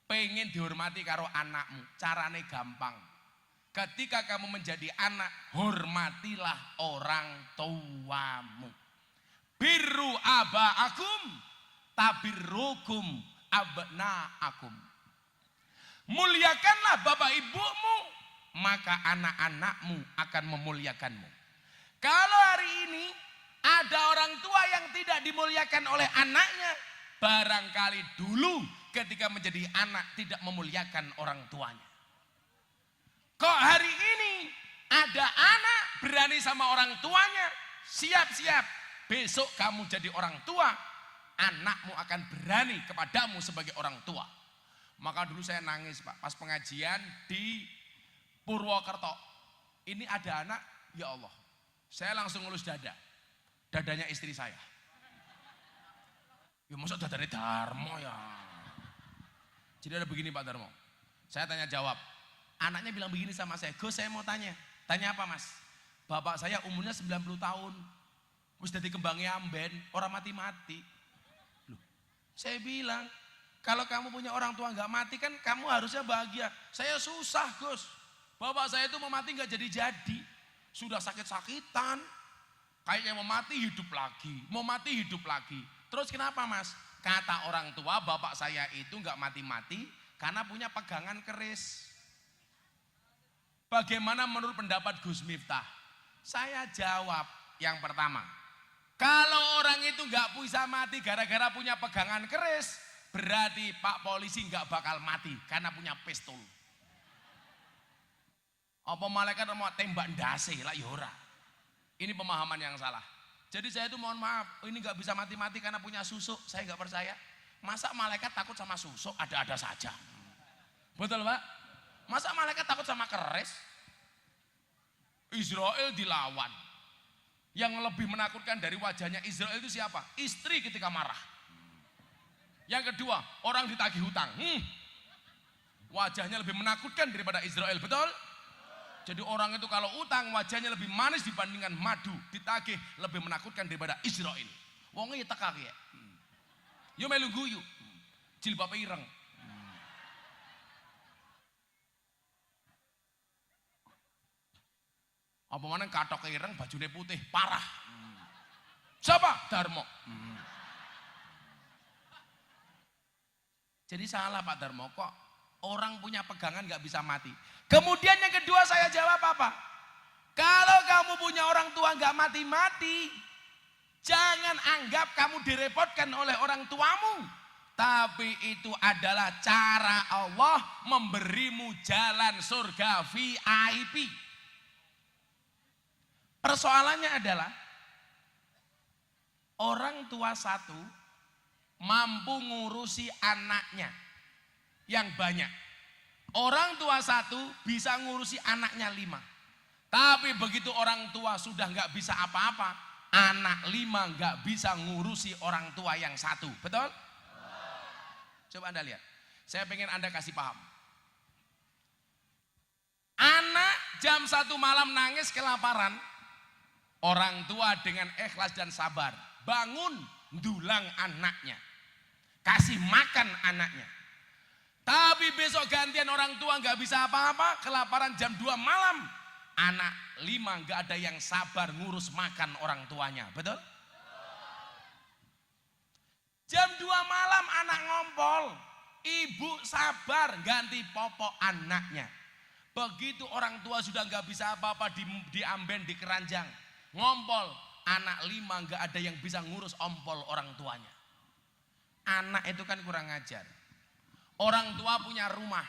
pengen dihormati karo anakmu. Carane gampang. Ketika kamu menjadi anak, hormatilah orang tuamu. Birru abaakum tabirrukum abnaakum. Muliakanlah bapak ibumu, maka anak-anakmu akan memuliakanmu. Kalau hari ini ada orang tua yang tidak dimuliakan oleh anaknya, barangkali dulu ketika menjadi anak tidak memuliakan orang tuanya. Kok hari ini ada anak berani sama orang tuanya, siap-siap besok kamu jadi orang tua, anakmu akan berani kepadamu sebagai orang tua. Maka dulu saya nangis Pak, pas pengajian di Purwokerto. Ini ada anak, ya Allah. Saya langsung ngelus dada. Dadanya istri saya. Ya masa dadanya Darmo ya. Jadi ada begini Pak Darmo. Saya tanya jawab. Anaknya bilang begini sama saya, Gus saya mau tanya. Tanya apa Mas? Bapak saya umurnya 90 tahun. Wis dadi kembangnya amben, orang mati-mati. Loh, saya bilang, kalau kamu punya orang tua nggak mati kan kamu harusnya bahagia. Saya susah Gus. Bapak saya itu mau mati nggak jadi-jadi. Sudah sakit-sakitan. Kayaknya mau mati hidup lagi. Mau mati hidup lagi. Terus kenapa Mas? Kata orang tua bapak saya itu nggak mati-mati karena punya pegangan keris. Bagaimana menurut pendapat Gus Miftah? Saya jawab yang pertama. Kalau orang itu nggak bisa mati gara-gara punya pegangan keris, berarti Pak Polisi nggak bakal mati karena punya pistol. Apa malaikat mau tembak ndase lah yora. Ini pemahaman yang salah. Jadi saya itu mohon maaf, ini nggak bisa mati-mati karena punya susuk, saya nggak percaya. Masa malaikat takut sama susuk? Ada-ada saja. Betul Pak? Masa malaikat takut sama keris? Israel dilawan. Yang lebih menakutkan dari wajahnya Israel itu siapa? Istri ketika marah. Yang kedua, orang ditagih hutang. Wajahnya lebih menakutkan daripada Israel, betul? Jadi orang itu kalau utang wajahnya lebih manis dibandingkan madu. Ditagih lebih menakutkan daripada Israel. Wongnya tekak ya. Yo melu guyu. Jilbab ireng. Apa mana katok ireng bajunya putih parah. Siapa? Darmo. Jadi salah Pak Darmo, kok orang punya pegangan gak bisa mati. Kemudian yang kedua saya jawab apa? Kalau kamu punya orang tua gak mati-mati, jangan anggap kamu direpotkan oleh orang tuamu. Tapi itu adalah cara Allah memberimu jalan surga VIP. Persoalannya adalah orang tua satu mampu ngurusi anaknya yang banyak. Orang tua satu bisa ngurusi anaknya 5. Tapi begitu orang tua sudah nggak bisa apa-apa, anak 5 nggak bisa ngurusi orang tua yang 1. Betul? Coba Anda lihat. Saya pengen Anda kasih paham. Anak jam 1 malam nangis kelaparan. Orang tua dengan ikhlas dan sabar bangun dulang anaknya, kasih makan anaknya. Tapi besok gantian orang tua nggak bisa apa-apa, kelaparan jam 2 malam, anak 5 nggak ada yang sabar ngurus makan orang tuanya, betul? Jam 2 malam anak ngompol, ibu sabar ganti popok anaknya. Begitu orang tua sudah nggak bisa apa-apa diamben di keranjang. Ngompol, anak 5 nggak ada yang bisa ngurus ompol orang tuanya. Anak itu kan kurang ajar. Orang tua punya rumah,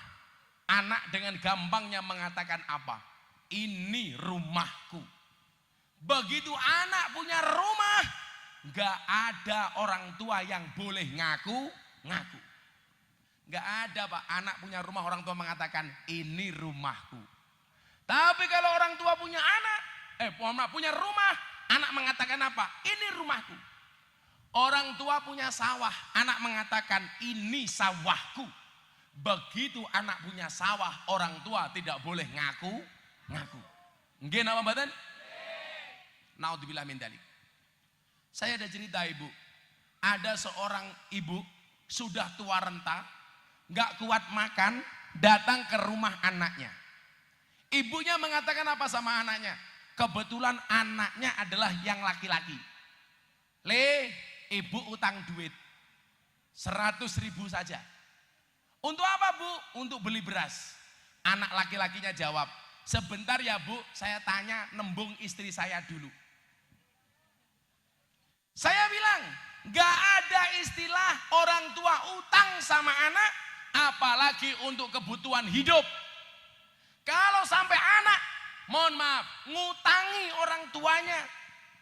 anak dengan gampangnya mengatakan apa? Ini rumahku. Begitu anak punya rumah, nggak ada orang tua yang boleh ngaku. Nggak ada Pak, anak punya rumah orang tua mengatakan ini rumahku. Tapi kalau orang tua punya punya rumah, anak mengatakan apa? Ini rumahku. Orang tua punya sawah, anak mengatakan ini sawahku. Begitu anak punya sawah, orang tua tidak boleh ngaku. Nggih napa mboten? Naudzubillah min dzalik. Saya ada cerita Ibu. Ada seorang ibu sudah tua renta, nggak kuat makan, datang ke rumah anaknya. Ibunya mengatakan apa sama anaknya? Kebetulan anaknya adalah yang laki-laki. Ibu utang duit 100.000 saja. Untuk apa Bu? Untuk beli beras. Anak laki-lakinya jawab, sebentar ya Bu, saya tanya nembung istri saya dulu. Saya bilang, gak ada istilah orang tua utang sama anak, apalagi untuk kebutuhan hidup. Kalau sampai anak, mohon maaf, ngutangi orang tuanya,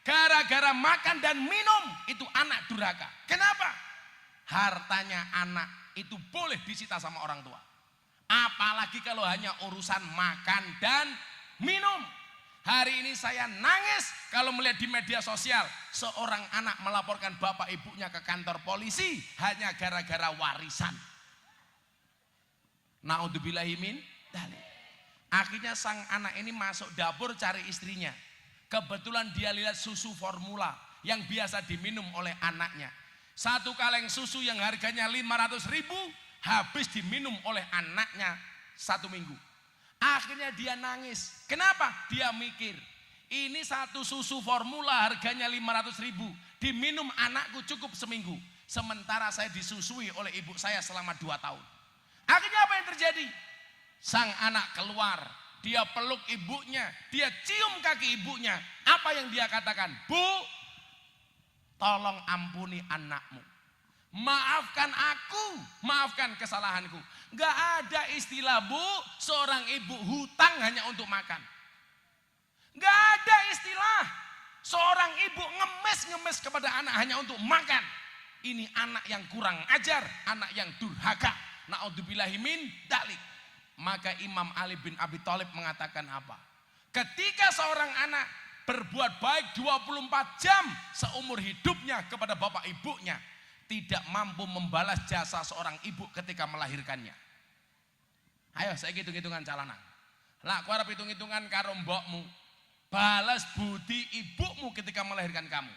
gara-gara makan dan minum, itu anak durhaka. Kenapa? Hartanya anak itu boleh disita sama orang tua. Apalagi kalau hanya urusan makan dan minum. Hari ini saya nangis kalau melihat di media sosial seorang anak melaporkan bapak ibunya ke kantor polisi hanya gara-gara warisan. Naudzubillahi min dzalik. Akhirnya sang anak ini masuk dapur cari istrinya. Kebetulan dia lihat susu formula yang biasa diminum oleh anaknya. Satu kaleng susu yang harganya 500.000 habis diminum oleh anaknya 1 minggu. Akhirnya dia nangis. Kenapa? Dia mikir, ini satu susu formula harganya 500.000, diminum anakku cukup seminggu. Sementara saya disusui oleh ibu saya selama 2 tahun. Akhirnya apa yang terjadi? Sang anak keluar, dia peluk ibunya, dia cium kaki ibunya. Apa yang dia katakan? Bu, tolong ampuni anakmu. Maafkan aku, maafkan kesalahanku. Gak ada istilah Bu, seorang ibu hutang hanya untuk makan. Gak ada istilah seorang ibu ngemes kepada anak hanya untuk makan. Ini anak yang kurang ajar, anak yang durhaka. Naudzubillahi min dzalik. Maka Imam Ali bin Abi Thalib mengatakan apa? Ketika seorang anak berbuat baik 24 jam seumur hidupnya kepada bapak ibunya, tidak mampu membalas jasa seorang ibu ketika melahirkannya. Ayo saya hitung-hitungan calanan. Lah aku harap hitung-hitungan karo mbokmu. Balas budi ibumu ketika melahirkan kamu.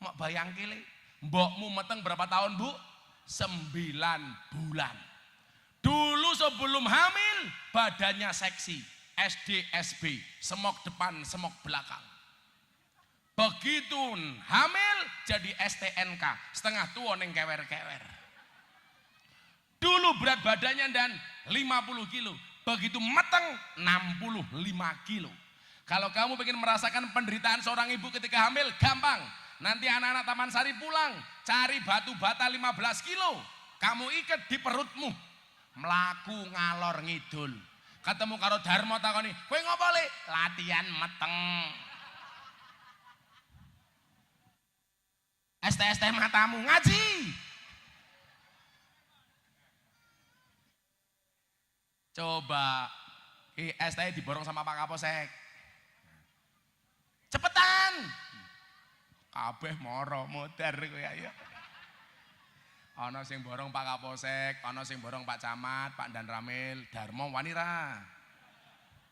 Mak bayang kile, mbokmu meteng berapa tahun Bu? 9 bulan. Dulu sebelum hamil badannya seksi, SD, SB, semok depan, semok belakang. Begitu hamil jadi STNK, setengah tua neng kewer-kewer. Dulu berat badannya dan 50 kilo, begitu mateng 65 kilo. Kalau kamu ingin merasakan penderitaan seorang ibu ketika hamil, gampang. Nanti anak-anak Taman Sari pulang, cari batu bata 15 kilo, kamu ikat di perutmu, melaku ngalor ngidul. Ketemu karo Darmo takoni, kowe ngopo Le? Latihan meteng. ST matamu ngaji. Coba ST diborong sama Pak Kapolsek. Cepetan. Kabeh moro modar kowe ayo. Ana sing borong Pak Kapolsek, ana sing borong Pak Camat, Pak Dan Ramil, Darmo wani ra.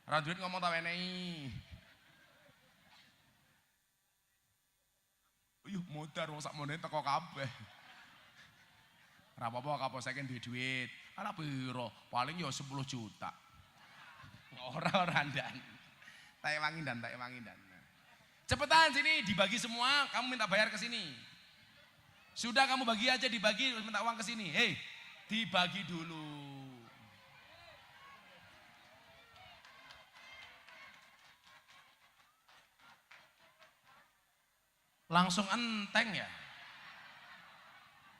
Ora duit ngomong ta wenehi. Yuh modar wong sakmene teko kabeh. Ora apa-apa Kapolsek duwe duit. Ala piro? Paling ya 10 juta. Ora ndan. Tak ewangi dan. Cepetan sini dibagi semua, kamu minta bayar ke sini. Sudah kamu bagi aja, dibagi minta uang ke sini. Hei, dibagi dulu. Langsung enteng ya.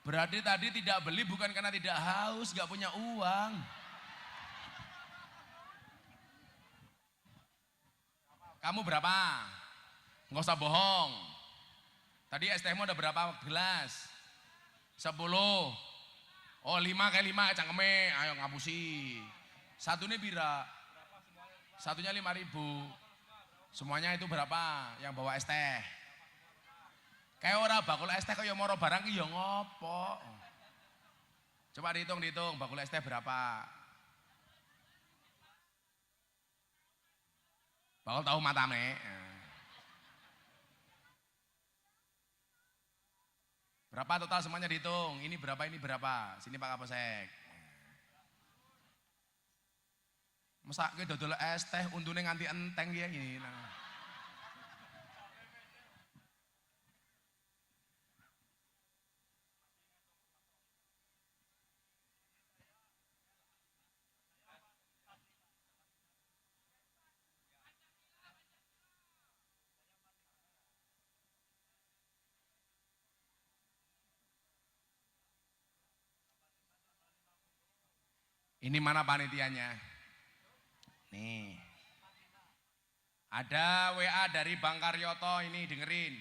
Berarti tadi tidak beli bukan karena tidak haus, gak punya uang. Kamu berapa? Nggak usah bohong. Tadi es tehmu ada berapa gelas? 10. Oh 5 kayak 5 cangkeme, ayo ngapusi. Satunya bira. Satunya 5.000. Semuanya itu berapa yang bawa es teh? Kayak ora bakul es teh kaya moro barang ki ya ngopo. Coba dihitung bakul es teh berapa? Bakul tahu matame. Berapa total semuanya dihitung? Ini berapa, ini berapa? Sini Pak Kapolsek. Masa ke dodol es teh untune nganti enteng ya gini. Ini mana panitianya? Nih. Ada WA dari Bang Karyoto ini dengerin.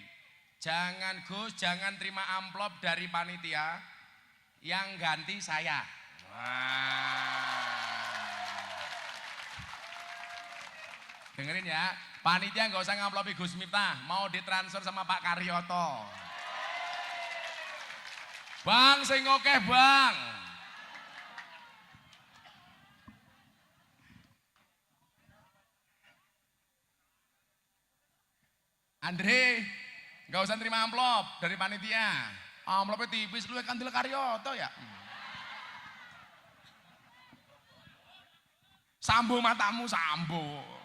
Jangan Gus, jangan terima amplop dari panitia. Yang ganti saya. Dengerin ya. Panitia nggak usah ngamplopi Gus Miftah. Mau ditransfer sama Pak Karyoto. Bang, sing okeh bang. Andre, nggak usah terima amplop dari panitia. Amplopnya tipis, lu kandil Karyoto ya. Sambo matamu, sambo.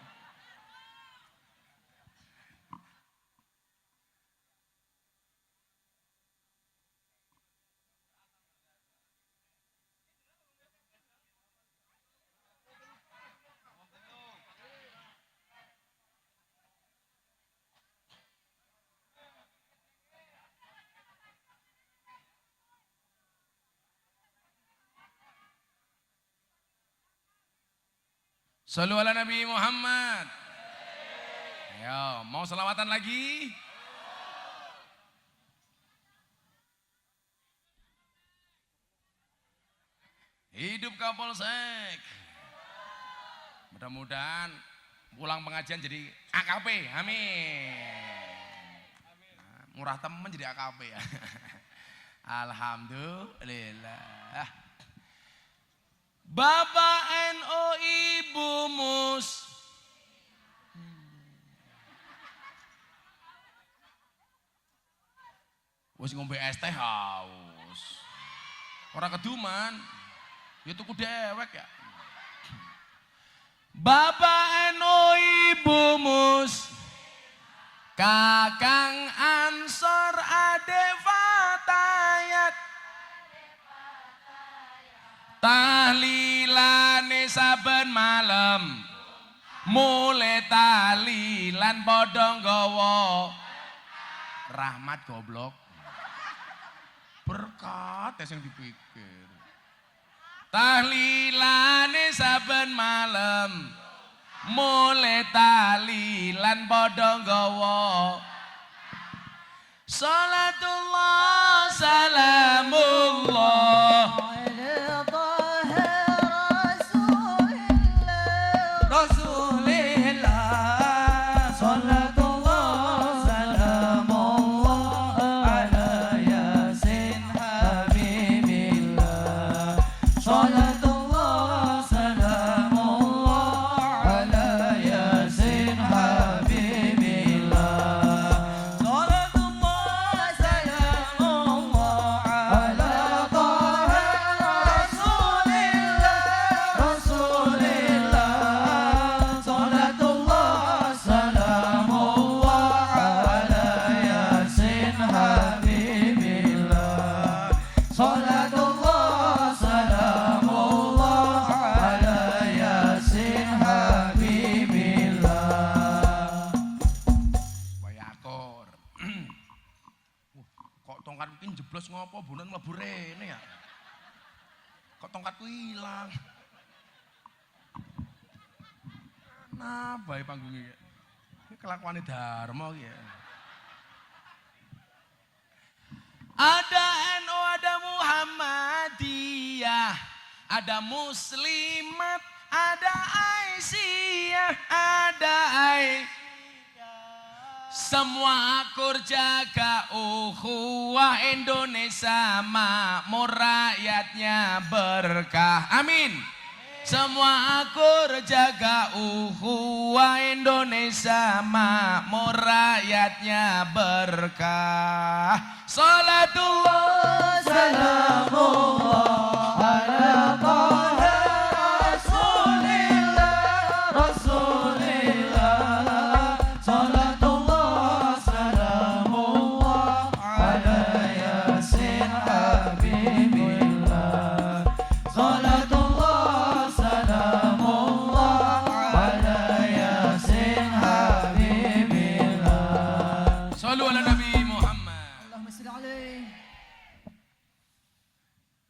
Sallu ala Nabi Muhammad. Ayo, mau selawatan lagi? Hidup Kapolsek. Mudah-mudahan pulang pengajian jadi AKP, amin. Murah temen jadi AKP ya. Alhamdulillah. Bapak NU Ibu Mus. Wis ngombe es teh haus. Ora keduman. Ya tuku dewek ya. Bapak NU Ibu Mus. Kakang Ansor Ade Fatayat. Tahlilane saben malam mulai tahlilan padha nggawa rahmat goblok berkat sing dipikir tahlilane saben malam mulai tahlilan padha nggawa salatullah salamullah Allah tongkat iki jeblos ngopo bulan mlebu rene ya. Kok tongkatku ilang. Nah, bae panggungnya. Ini kelakuannya Darmo ya. Ada NU, ada Muhammadiyah, ada Muslimat, ada Aisyah, ada semua akur jaga ukhuwah Indonesia makmur rakyatnya berkah. Amin. Semua akur jaga ukhuwah Indonesia makmur rakyatnya berkah. Salatullah Salamullah ala taha Rasulillah Rasulillah Salatullah salamullah ala yasin habibillah Salatullah salamullah ala yasin habibillah Sallu ala Nabi Muhammad. Allahumma salli alaihi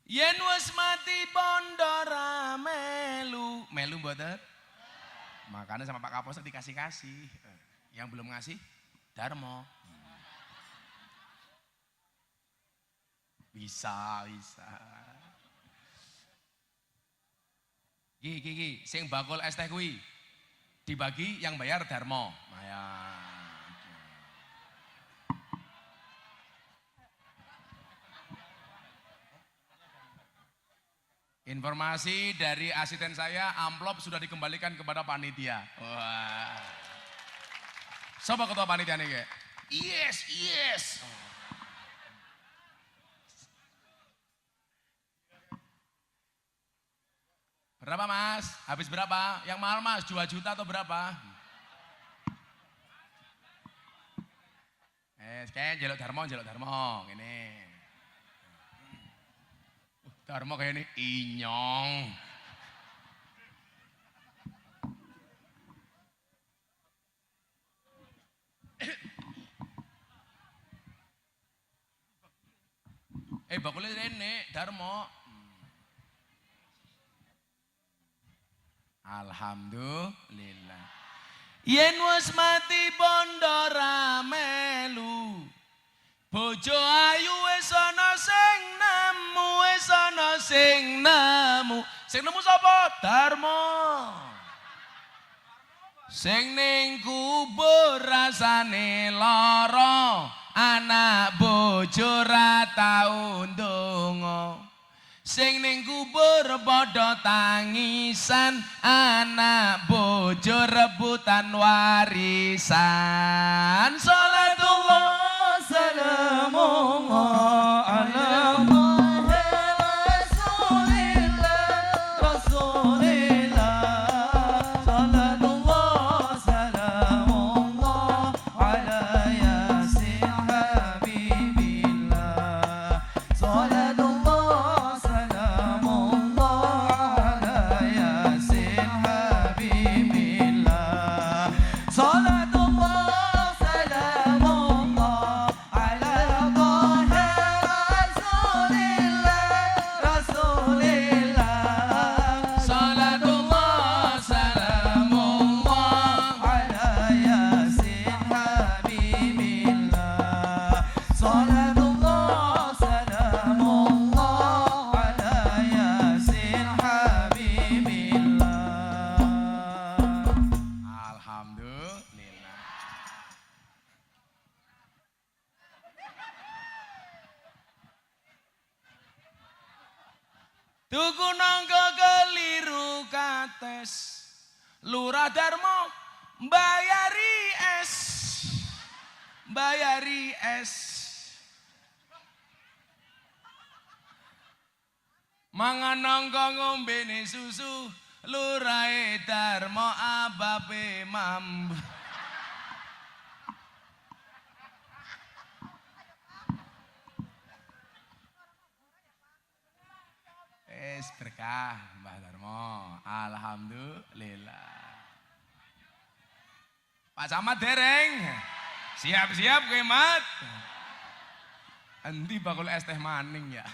Yen wis mati bondora melu. Melu mboten? Makanya sama Pak Kapolsek dikasih-kasih. Yang belum ngasih Darmo. Bisa. Gigi, sing bakul es teh kuwi dibagi yang bayar Darmo. Maya. Informasi dari asisten saya, amplop sudah dikembalikan kepada panitia. Wah. Siapa ketua panitia nih, Kek? Yes. Berapa Mas? Habis berapa? Yang mahal Mas, 2 juta atau berapa? Kayak jelok Darmo. Ini. Darmo kayak ini inyong. Bakulnya rene Darmo. Alhamdulillah. Yen wis mati bondora melu. Bojo ayu wis ana sing nemu, Sing nemu sapa? Darmo. Sing ning kubur rasane lara, anak bojo ra tau ndonga. Sing ning kubur padha tangisan, anak bojo rebutan warisan. Salatullah Salamullah ala Rasulillah Rasulillah Salatullah salamullah ala yasin habibillah Salatullah salamullah ala yasin habibillah Salatullah salamullah ala taha Rasulillah Rasulillah Salatullah salamullah ala yasin habibillah Salatullah salamullah ala yasin habibillah Alhamdulillah. Tuku nangka keliru kates, Lurah Darmo bayari es. Mangan nangka ngombene susu, Lurahe Darmo abape mambu. Berkah Mbah Darmo. Alhamdulillah. Pak Camat dereng. Siap-siap kowe, Mat. Endi bakul es teh maning ya.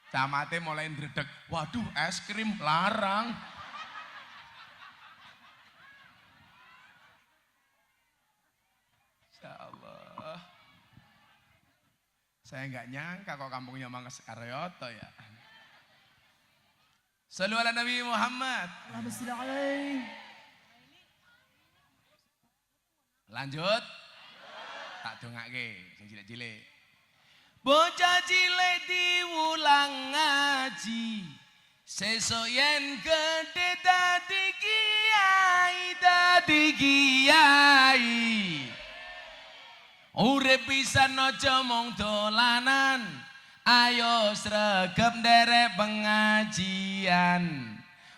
Camate mulai ndredeg, waduh es krim larang. Insya Allah. Saya nggak nyangka kok kampungnya Manges Karyoto ya. Sallu ala Nabi Muhammad. Allahumma shalli alaihi. Lanjut. Tak dongake sing cilik-cilik. Bocah cilik diwulang ngaji. Sesuk yen gedhe dadi kiai. Urip pisan aja mung dolanan. Ayo sregep nderek pengajian.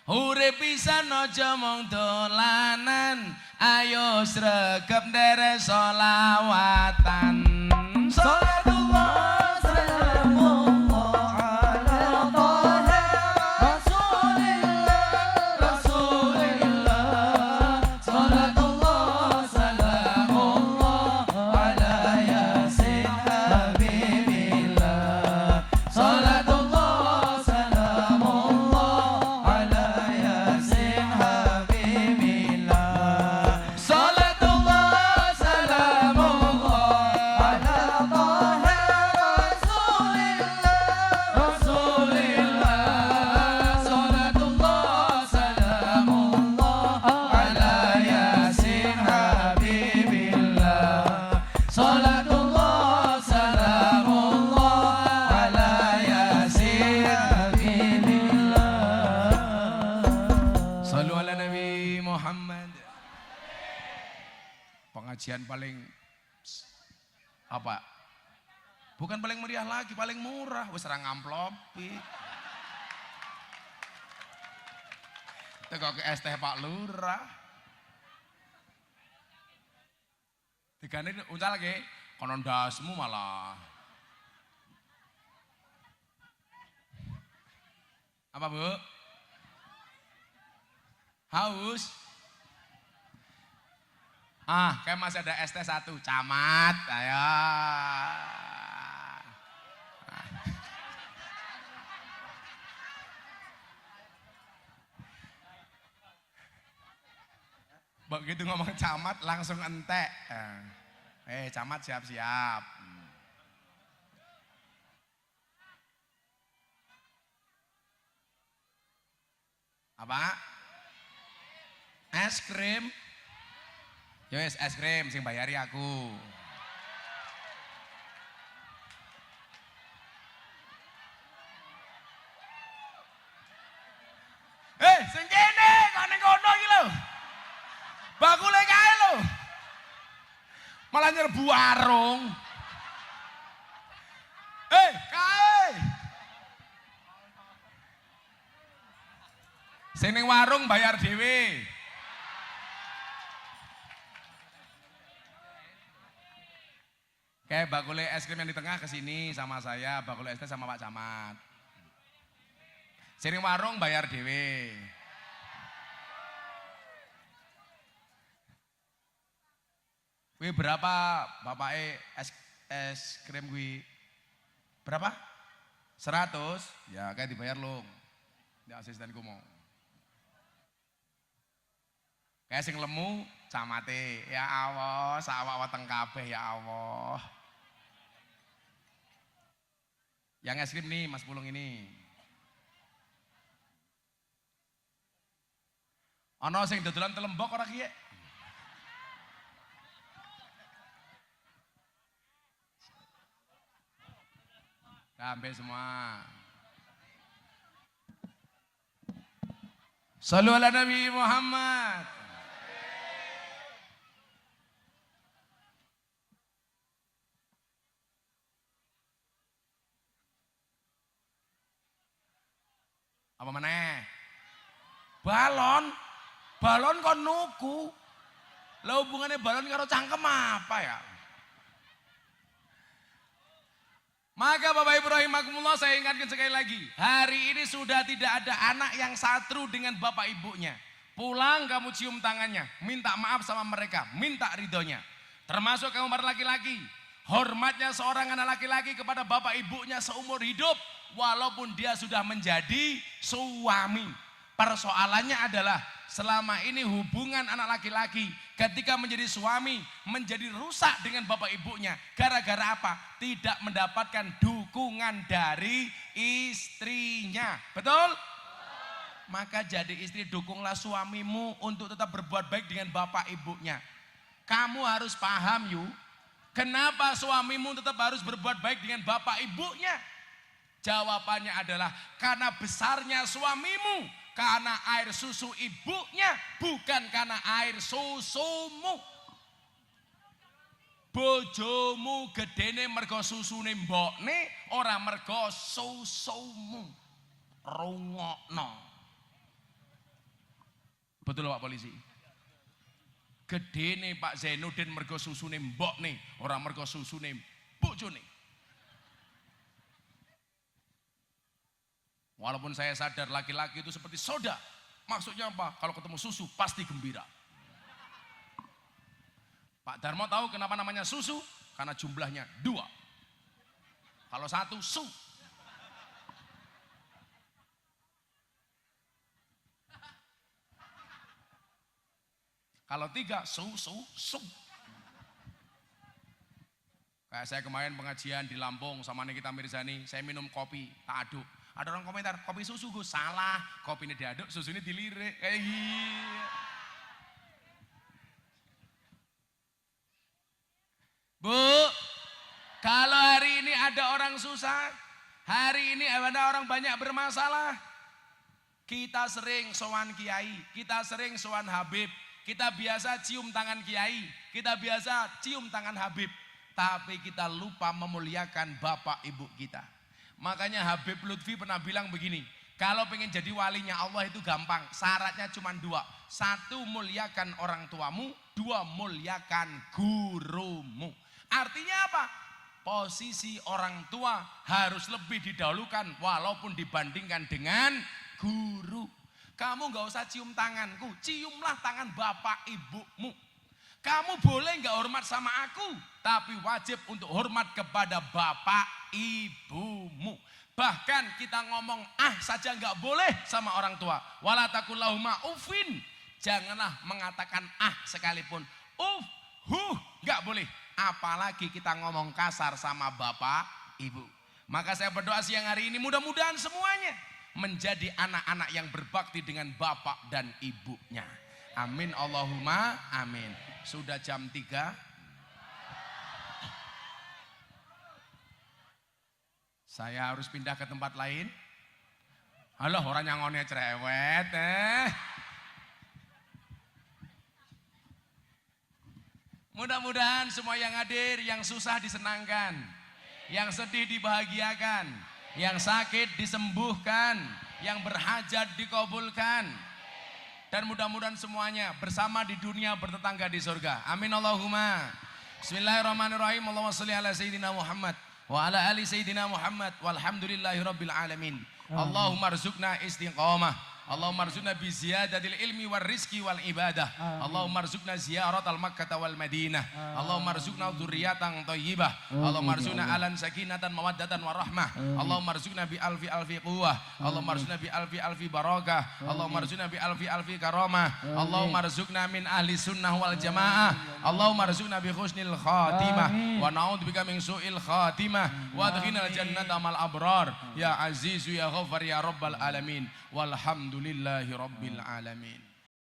Urip pisan aja mung dolanan. Ayo sregep nderek sholawatan. Salatullah salamullah ala Taha Rasulillah. Salatullah salamullah ala Yasin Habibillah. Salatullah salamullah ala Yasin Habibillah. Salatullah salamullah ala Taha Rasulillah. Salatullah salamullah ala Yasin Habibillah. Salatullah salamullah ala Yasin Habibillah. Sallu ala Nabi Muhammad. Pengajian paling apa? Bukan paling meriah lagi, paling murah. Wis ra ngamplopi. Teko ke es teh Pak Lurah. Digane uncal lagi, kono ndasmu malah. Apa Bu? Haus? Kayak masih ada es teh satu, camat, ayo. Begitu ngomong camat langsung entek. Camat siap-siap. Apa? Es krim? Yowes es krim sing bayari aku. Sing kene kok ning kono iki lho. Bakule kae lho. Malah nyerbu warung. Kae. Sing ning warung bayar dhewe. Kayak bakule es krim yang di tengah ke sini sama saya, bakule es teh sama Pak Camat. Sing ning warung bayar dhewe. Wih berapa Bapak es krim gue? Berapa? 100? Ya kayak dibayar loh. Ya asistenku mau. Kayak sing lemu camate. Ya Allah, sawah weteng kabeh ya Allah. Yang es krim nih Mas Pulung ini. Ana sing dodolan telembok ora kiye? Sampai semua. Sallu ala Nabi Muhammad. Apa meneh? Balon. Balon kon nuku. Lah hubungannya balon karo cangkem apa ya? Maka Bapak Ibu rahimakumullah, saya ingatkan sekali lagi. Hari ini sudah tidak ada anak yang satru dengan bapak ibunya. Pulang kamu cium tangannya, minta maaf sama mereka, minta ridhonya. Termasuk kamu para laki-laki, hormatnya seorang anak laki-laki kepada bapak ibunya seumur hidup, walaupun dia sudah menjadi suami. Persoalannya adalah selama ini hubungan anak laki-laki ketika menjadi suami menjadi rusak dengan bapak ibunya. Gara-gara apa? Tidak mendapatkan dukungan dari istrinya. Betul? Maka jadi istri, dukunglah suamimu untuk tetap berbuat baik dengan bapak ibunya. Kamu harus paham yuk, kenapa suamimu tetap harus berbuat baik dengan bapak ibunya? Jawabannya adalah karena besarnya suamimu, karena air susu ibunya, bukan karena air susumu. Bojomu gedene mergo susune mbokne, ora mergo susumu. Rungokno. Betul Pak Polisi? Gedene Pak Zainuddin mergo susune mbokne, ora mergo susune bojone. Walaupun saya sadar laki-laki itu seperti soda. Maksudnya apa? Kalau ketemu susu pasti gembira. Pak Darmo tahu kenapa namanya susu? Karena jumlahnya 2. Kalau 1 su. Kalau 3 su. Kayak saya kemarin pengajian di Lampung sama Nikita Mirzani, saya minum kopi, tak aduk. Ada orang komentar, kopi susu Gus, salah. Kopi ini diaduk, susu ini dilirik. Kayak gitu. Bu, kalau hari ini ada orang susah, hari ini ada orang banyak bermasalah, kita sering sowan kiai, kita sering sowan Habib, kita biasa cium tangan kiai, kita biasa cium tangan Habib, tapi kita lupa memuliakan bapak ibu kita. Makanya Habib Lutfi pernah bilang begini, kalau pengen jadi walinya Allah itu gampang, syaratnya cuma 2. 1, muliakan orang tuamu, 2, muliakan gurumu. Artinya apa? Posisi orang tua harus lebih didahulukan walaupun dibandingkan dengan guru. Kamu gak usah cium tanganku, ciumlah tangan bapak ibumu. Kamu boleh gak hormat sama aku, tapi wajib untuk hormat kepada bapak ibumu. Bahkan kita ngomong saja gak boleh sama orang tua. Wala taqul lahuma uffin. Janganlah mengatakan sekalipun. Gak boleh. Apalagi kita ngomong kasar sama bapak ibu. Maka saya berdoa siang hari ini mudah-mudahan semuanya menjadi anak-anak yang berbakti dengan bapak dan ibunya. Amin Allahumma amin. Sudah jam 3. Saya harus pindah ke tempat lain. Halo, orang nyangonnya cerewet Mudah-mudahan semua yang hadir, yang susah disenangkan, yang sedih dibahagiakan, yang sakit disembuhkan, yang berhajat dikabulkan. Dan mudah-mudahan semuanya bersama di dunia, bertetangga di surga. Amin Allahumma. Bismillahirrahmanirrahim. Allahumma sholli ala sayyidina Muhammad wa ala ali sayyidina Muhammad walhamdulillahi rabbil alamin. Allahumma rzuqna istiqamah. Allahumma rzuqna bi ziyadatil ilmi war rizqi wal ibadah. Allahumma rzuqna ziyaratal Makkah wal Madinah. Allahumma rzuqna dzurriyyatan thayyibah. Allahumma rzuqna alan sakinatan mawaddatan warahmah. Allahumma rzuqna bi alfi quwwah. Allahumma rzuqna bi alfi barakah. Allahumma rzuqna bi alfi karamah. Allahumma rzuqna min ahli sunnah wal jamaah. Allahumma rzuqna bi husnil khatimah wa na'udzubika min su'il khatimah wa adkhilnal jannata mal abrar ya azizu ya ghaffar ya rabbal alamin. Walhamdulillahi rabbil alamin.